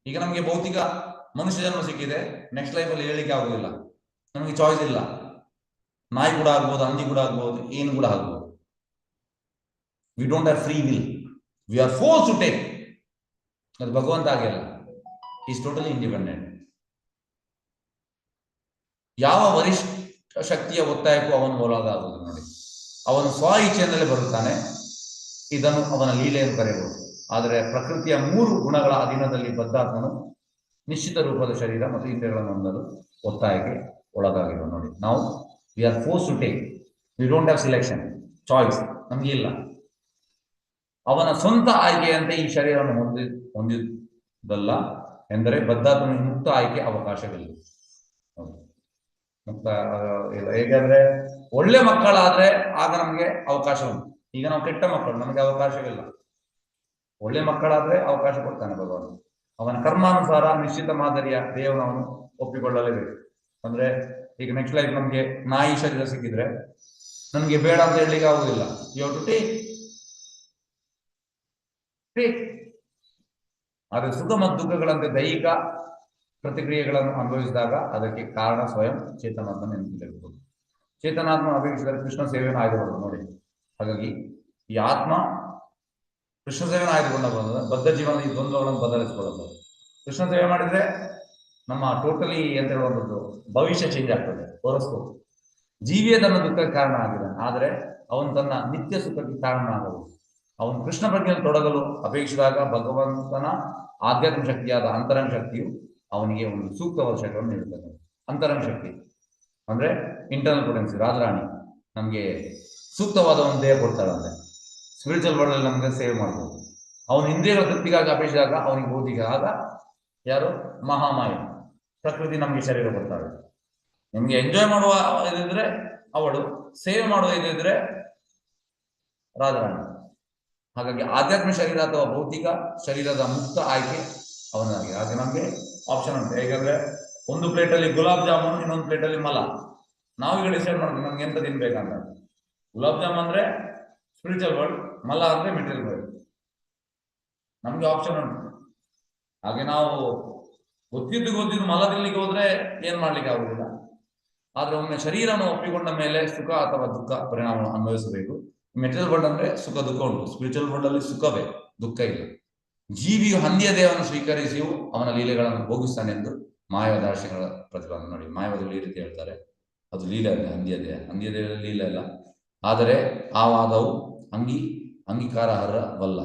ಈಗ ನಮಗೆ ಭೌತಿಕ ಮನುಷ್ಯ ಜನ್ಮ ಸಿಕ್ಕಿದೆ, ನೆಕ್ಸ್ಟ್ ಲೈಫಲ್ಲಿ ಹೇಳಲಿಕ್ಕೆ ಆಗುದಿಲ್ಲ, ನಮಗೆ ಚಾಯ್ಸ್ ಇಲ್ಲ. ನಾಯಿ ಕೂಡ ಆಗ್ಬೋದು, ಹಂದಿ ಕೂಡ ಆಗ್ಬೋದು, ಏನು ಕೂಡ ಆಗ್ಬೋದು. We don't have free will, we are force to take. ಅದು ಭಗವಂತ ಆಗಿಲ್ಲ, ಈಸ್ ಟೋಟಲಿ ಇಂಡಿಪೆಂಡೆಂಟ್. ಯಾವ ವರಿಷ್ಠ ಶಕ್ತಿಯ ಒತ್ತಾಯಕ್ಕೂ ಅವನು ಒಳಗಾಗುವುದು ನೋಡಿ. ಅವನು ಸ್ವ ಇಚ್ಛೆಯಿಂದಲೇ ಬರುತ್ತಾನೆ, ಇದನ್ನು ಅವನ ಲೀಲೆ ಎಂದು ಕರೆಯಬಹುದು. ಆದರೆ ಪ್ರಕೃತಿಯ 3 ಗುಣಗಳ ಅಧೀನದಲ್ಲಿ ಬದ್ಧಾತ್ಮನು ನಿಶ್ಚಿತ ರೂಪದ ಶರೀರ ಮತ್ತು ಇಂದ್ರಿಯಗಳನ್ನು ಹೊಂದಲು ಒತ್ತಾಯಕ್ಕೆ ಒಳಗಾಗಿರುವ ನೋಡಿ. ನಾವು we are force to take, we don't have selection, choice ನಮಗೆ ಇಲ್ಲ. ಅವನ ಸ್ವಂತ ಆಯ್ಕೆಯಂತೆ ಈ ಶರೀರವನ್ನು ಹೊಂದಿದ್ದಲ್ಲ ಎಂದರೆ ಬದ್ಧಾತ್ಮನಿಗೆ ಮುಕ್ತ ಆಯ್ಕೆ ಅವಕಾಶಗಳಿಲ್ಲ. ಮುಕ್ತ ಇಲ್ಲ, ಹೇಗಾದ್ರೆ ಒಳ್ಳೆ ಮಕ್ಕಳಾದ್ರೆ ಆಗ ನಮಗೆ ಅವಕಾಶ ಉಂಟು. ಈಗ ನಾವು ಕೆಟ್ಟ ಮಕ್ಕಳು, ನಮಗೆ ಅವಕಾಶವಿಲ್ಲ. ಒಳ್ಳೆ ಮಕ್ಕಳಾದ್ರೆ ಅವಕಾಶ ಕೊಡ್ತಾನೆ ಭಗವಂತ. ಅವನ ಕರ್ಮಾನುಸಾರ ನಿಶ್ಚಿತ ಮಾದರಿಯ ದೇವನವನು ಒಪ್ಪಿಕೊಳ್ಳಲೇಬೇಕು. ಅಂದ್ರೆ ಈಗ ನೆಕ್ಸ್ಟ್ ಲೈಫ್ ನಮ್ಗೆ ನಾಯಿ ಶರೀರ ಸಿಕ್ಕಿದ್ರೆ ನಮ್ಗೆ ಬೇಡ ಅಂತ ಹೇಳಲಿಕ್ಕೆ ಆಗುದಿಲ್ಲ. You have to take. ಆದರೆ ಸುಖ ಮತ್ತು ದುಃಖಗಳಂತೆ ದೈಹಿಕ ಪ್ರತಿಕ್ರಿಯೆಗಳನ್ನು ಅನುಭವಿಸಿದಾಗ ಅದಕ್ಕೆ ಕಾರಣ ಸ್ವಯಂ ಚೇತನಾತ್ಮ ನೆನಪಿರಬಹುದು. ಚೇತನಾತ್ಮ ಅಪೇಕ್ಷಿಸಿದರೆ ಕೃಷ್ಣ ಸೇವೆಯನ್ನು ಆಯ್ದುಕೊಳ್ಳಬಹುದು ನೋಡಿ. ಹಾಗಾಗಿ ಈ ಆತ್ಮ ಕೃಷ್ಣ ಸೇವೆಯನ್ನು ಆಯ್ದುಕೊಂಡ ಬದ್ಧ ಜೀವನದ ಈ ದ್ವಂದ್ವಗಳನ್ನು ಬದಲಿಸಿಕೊಳ್ಳಬಹುದು. ಕೃಷ್ಣ ಸೇವೆ ಮಾಡಿದ್ರೆ ನಮ್ಮ ಟೋಟಲಿ ಅಂತ ಹೇಳುವಂಥದ್ದು ಭವಿಷ್ಯ ಚೇಂಜ್ ಆಗ್ತದೆ. ಹೊರಸ್ಕೋಪ್ ಜೀವಿಯ ತನ್ನ ದುಃಖಕ್ಕೆ ಕಾರಣ ಆಗಿದೆ, ಆದರೆ ಅವನು ತನ್ನ ನಿತ್ಯ ಸುಖಕ್ಕೆ ಕಾರಣ ಆಗಬಹುದು. ಅವನು ಕೃಷ್ಣ ಪ್ರಜ್ಞೆಯಲ್ಲಿ ತೊಡಗಲು ಅಪೇಕ್ಷಿಸಿದಾಗ ಭಗವಂತನ ಆಧ್ಯಾತ್ಮ ಶಕ್ತಿಯಾದ ಅಂತರಂಗ ಶಕ್ತಿಯು ಅವನಿಗೆ ಒಂದು ಸೂಕ್ತವಾದ ಶಕ್ತಿಯನ್ನು ನೀಡುತ್ತದೆ. ಅಂತರಂಗ ಶಕ್ತಿ ಅಂದ್ರೆ ಇಂಟರ್ನಲ್ ಪೊಟೆನ್ಸಿ. ರಾಜರಾಣಿ ನಮಗೆ ಸೂಕ್ತವಾದ ಒಂದು ದೇಹ ಕೊಡ್ತಾಳಂತೆ. ಸ್ಪಿರಿಚುವಲ್ ವರ್ಲ್ಡ್ ಅಲ್ಲಿ ನಮಗೆ ಸೇವ್ ಮಾಡ್ಬೋದು. ಅವನು ಇಂದ್ರಿಯಗಳ ತೃಪ್ತಿಗಾಗಿ ಅಪೇಕ್ಷಿಸಿದಾಗ ಅವನಿಗೆ ಭೌತಿಕ, ಆಗ ಯಾರು ಮಹಾಮಾಯ ಪ್ರಕೃತಿ ನಮಗೆ ಶರೀರ ಕೊಡ್ತಾಳೆ. ನಿಮ್ಗೆ ಎಂಜಾಯ್ ಮಾಡುವ ಇದಿದ್ರೆ ಅವಳು, ಸೇವೆ ಮಾಡುವ ಇದಿದ್ರೆ ರಾಜರಾಣಿ. ಹಾಗಾಗಿ ಆಧ್ಯಾತ್ಮ ಶರೀರ ಅಥವಾ ಭೌತಿಕ ಶರೀರದ ಮುಕ್ತ ಆಯ್ಕೆ ಅವನಾಗಿ. ಹಾಗೆ ನಮಗೆ ಆಪ್ಷನ್ ಉಂಟು. ಹೇಗಂದ್ರೆ ಒಂದು ಪ್ಲೇಟಲ್ಲಿ ಗುಲಾಬ್ ಜಾಮೂನು, ಇನ್ನೊಂದು ಪ್ಲೇಟಲ್ಲಿ ಮಲ. ನಾವೀಗ ಡಿಸೈಡ್ ಮಾಡ್ತೀವಿ ನಮ್ಗೆ ಎಂತ ತಿನ್ಬೇಕಂತ. ಗುಲಾಬ್ ಜಾಮೂನ್ ಅಂದ್ರೆ ಸ್ಪಿರಿಚುವಲ್ ವರ್ಲ್ಡ್, ಮಲ ಅಂದ್ರೆ ಮೆಟೀರಿಯಲ್ ವರ್ಲ್ಡ್. ನಮ್ಗೆ ಆಪ್ಷನ್ ಉಂಟು. ಹಾಗೆ ನಾವು ಗೊತ್ತಿದ್ದು ಮಲ ತಿನ್ಲಿಕ್ಕೆ ಹೋದ್ರೆ ಏನ್ ಮಾಡ್ಲಿಕ್ಕೆ ಆಗುದಿಲ್ಲ. ಆದ್ರೆ ಒಮ್ಮೆ ಶರೀರವನ್ನು ಒಪ್ಪಿಕೊಂಡ ಮೇಲೆ ಸುಖ ಅಥವಾ ದುಃಖ ಪರಿಣಾಮವನ್ನು ಅನುಭವಿಸಬೇಕು. ಮೆಟೀರಿಯಲ್ ವರ್ಲ್ಡ್ ಅಂದ್ರೆ ಸುಖ ದುಃಖ ಉಂಟು, ಸ್ಪಿರಿಚುವಲ್ ವರ್ಲ್ಡ್ ಅಲ್ಲಿ ಸುಖವೇ, ದುಃಖ ಇಲ್ಲ. ಜೀವಿಯು ಹಂದಿಯ ದೇಹವನ್ನು ಸ್ವೀಕರಿಸಿಯೂ ಅವನ ಲೀಲೆಗಳನ್ನು ಭೋಗಿಸ್ತಾನೆ ಎಂದು ಮಾಯಾವಾದಾರ್ಶಿಗಳ ಪ್ರತಿಪಾದನೆ ನೋಡಿ. ಮಾಯಾವಾದಿಗಳು ಈ ರೀತಿ ಹೇಳ್ತಾರೆ, ಅದು ಲೀಲೆ ಅಲ್ಲ, ಹಂದಿಯ ದೇಹ ಲೀಲೆ ಅಲ್ಲ. ಆದರೆ ಆ ವಾದವು ಅಂಗೀಕಾರಾರ್ಹವಲ್ಲ.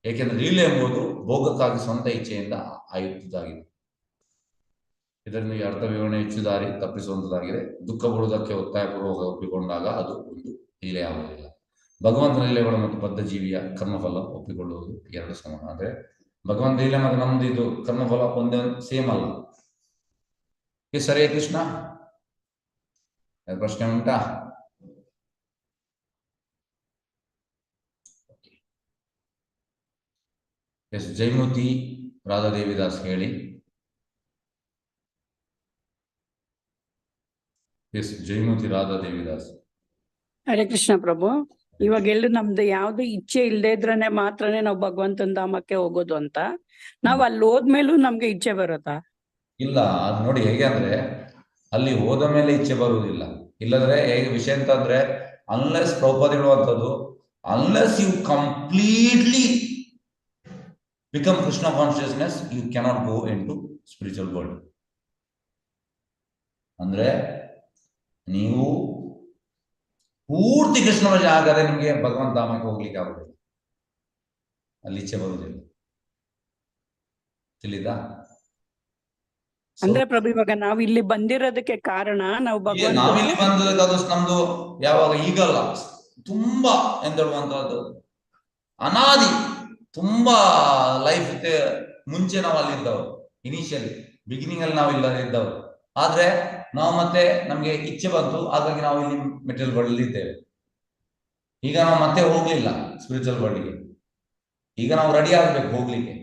ಏಕೆಂದ್ರೆ ಲೀಲೆ ಎಂಬುದು ಭೋಗಕ್ಕಾಗಿ ಸ್ವಂತ ಇಚ್ಛೆಯಿಂದ ಆಯುತ್ತಿದ್ದಾಗಿದೆ. ಇದರಿಂದ ಈ ಅರ್ಥ ವಿವರಣೆ ಹೆಚ್ಚು ದಾರಿ ತಪ್ಪಿಸುವಂತದ್ದಾಗಿದೆ. ದುಃಖ ಪಡುವುದಕ್ಕೆ ಒತ್ತಾಯಪೂರ್ವಕ ಒಪ್ಪಿಕೊಂಡಾಗ ಅದು ಒಂದು ಲೀಲೆ ಆಗುವುದಿಲ್ಲ. ಭಗವಂತನ ಲೀಲೆಗಳು ಮತ್ತು ಬದ್ಧ ಜೀವಿಯ ಕರ್ಮಫಲ ಒಪ್ಪಿಕೊಳ್ಳುವುದು 2 ಸಮಾನ. ಅಂದ್ರೆ ಭಗವಂತ ಲೀಲೆ ಮತ್ತು ನಮ್ದು ಇದು ಕರ್ಮಫಲ ಒಂದೇ ಸೇಮ್ ಅಲ್ಲ. ಹರೇ ಕೃಷ್ಣ. ಪ್ರಶ್ನೆ ಉಂಟಾ? ಎಸ್ ಜೈಮೂತಿ ರಾಧಾದೇವಿದಾಸ್ ಹೇಳಿ. ಎಸ್ ಜೈಮೂತಿ ರಾಧಾದೇವಿದಾಸ್. ಹರೇ ಕೃಷ್ಣ ಪ್ರಭು. ಇವಾಗ ಎಲ್ಲ ನಮ್ದು ಯಾವ್ದು ಇಚ್ಛೆ ಇಲ್ಲದೆ ಇದ್ರನೆ ಮಾತ್ರನೇ ನಾವು ಭಗವಂತನ ಧಾಮಕ್ಕೆ ಹೋಗೋದು ಅಂತ, ನಾವ್ ಅಲ್ಲಿ ಹೋದ್ಮೇಲೂ ನಮ್ಗೆ ಇಚ್ಛೆ ಬರುತ್ತಾ? ಇಲ್ಲ, ಅದು ನೋಡಿ ಹೇಗೆ ಅಂದ್ರೆ ಅಲ್ಲಿ ಹೋದ ಮೇಲೆ ಇಚ್ಛೆ ಬರುವುದಿಲ್ಲ. ಇಲ್ಲದ್ರೆ ಹೇಗೆ ವಿಷಯ ಅಂತಂದ್ರೆ, ಅನ್ಲೆಸ್ ಪ್ರಭುಪಾದ ಹೇಳುವಂಥದ್ದು, unless you completely become Krishna consciousness you cannot go in to spiritual world. ಅಂದ್ರೆ ನೀವು ಪೂರ್ತಿ ಕೃಷ್ಣ ವಶ ಆಗದೆ ನಿಮಗೆ ಭಗವಂತ ಧಾಮಕ್ಕೆ ಹೋಗ್ಲಿಕ್ಕೆ ಆಗುದಿಲ್ಲ, ಅಲ್ಲಿ ಇಚ್ಛೆ ಬರುವುದಿಲ್ಲ. ತಿಳಿದಾ? ಅಂದ್ರೆ ಪ್ರಭು ಇವಾಗ ನಾವ್ ಇಲ್ಲಿ ಬಂದಿರೋದಕ್ಕೆ ಕಾರಣ ನಾವು ನಾವಿಲ್ಲಿ ಬಂದದಕ್ಕೆ ಅದು ನಮ್ದು ಯಾವಾಗ ಈಗಲ್ಲ, ತುಂಬಾ ಎಂದೇಳುವಂತಹದ್ದು ಅನಾದಿ, ತುಂಬಾ ಲೈಫ್ ಮುಂಚೆ ನಾವು ಅಲ್ಲಿ ಇದ್ದವರು, ಇನಿಷಿಯಲಿ ಬಿಗಿನಿಂಗ್ ಅಲ್ಲಿ ನಾವು ಇಲ್ಲ ಇದ್ದವರು. ಆದ್ರೆ ನಾವು ಮತ್ತೆ ನಮ್ಗೆ ಇಚ್ಛೆ ಬಂತು, ಹಾಗಾಗಿ ನಾವು ಇಲ್ಲಿ ಮೆಟೀರಿಯಲ್ ವರ್ಲ್ಡ್ ಇದ್ದೇವೆ. ಈಗ ನಾವು ಮತ್ತೆ ಹೋಗ್ಲಿಲ್ಲ ಸ್ಪಿರಿಚುವಲ್ ವರ್ಲ್ಡ್ಗೆ, ಈಗ ನಾವು ರೆಡಿ ಆಗ್ಬೇಕು ಹೋಗ್ಲಿಕ್ಕೆ.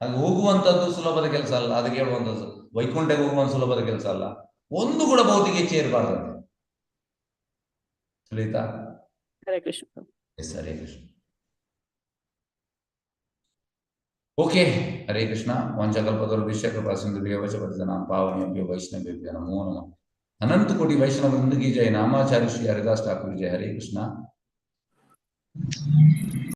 ಹಾಗೆ ಹೋಗುವಂಥದ್ದು ಸುಲಭದ ಕೆಲಸ ಅಲ್ಲ, ಅದಕ್ಕೆ ಹೇಳುವಂಥದ್ದು ವೈಕುಂಠಕ್ಕೆ ಹೋಗುವಂತ ಸುಲಭದ ಕೆಲಸ ಅಲ್ಲ. ಒಂದು ಕೂಡ ಭೌತಿಕ ಇಚ್ಛೆ ಇರಬಾರ್ದಂತೆ. ತಿಳಿತಾ? ಹರೇ ಕೃಷ್ಣ ಪ್ರಭು. ಎಸ್, ಹರೇ ಕೃಷ್ಣ. ಓಕೆ, ಹರೇ ಕೃಷ್ಣ. ವಂಚಕಲ್ಪತರುಭ್ಯಶ್ಚ ಕೃಪಾ ಸಿಂಧುಭ್ಯೋ ಚ ಪತಿತಾನಾಂ ಪಾವನೇಭ್ಯೋ ವೈಷ್ಣವೇಭ್ಯೋ ನಮೋ ನಮಃ. ಅನಂತ ಕೋಟಿ ವೈಷ್ಣವ ವೃಂದ ಕಿ ಜಯ. ನಾಮಾಚಾರ್ಯ ಶ್ರೀ ಹರಿದಾಸ್ ಠಾಕೂರ್ ಜಯ. ಹರೇ ಕೃಷ್ಣ.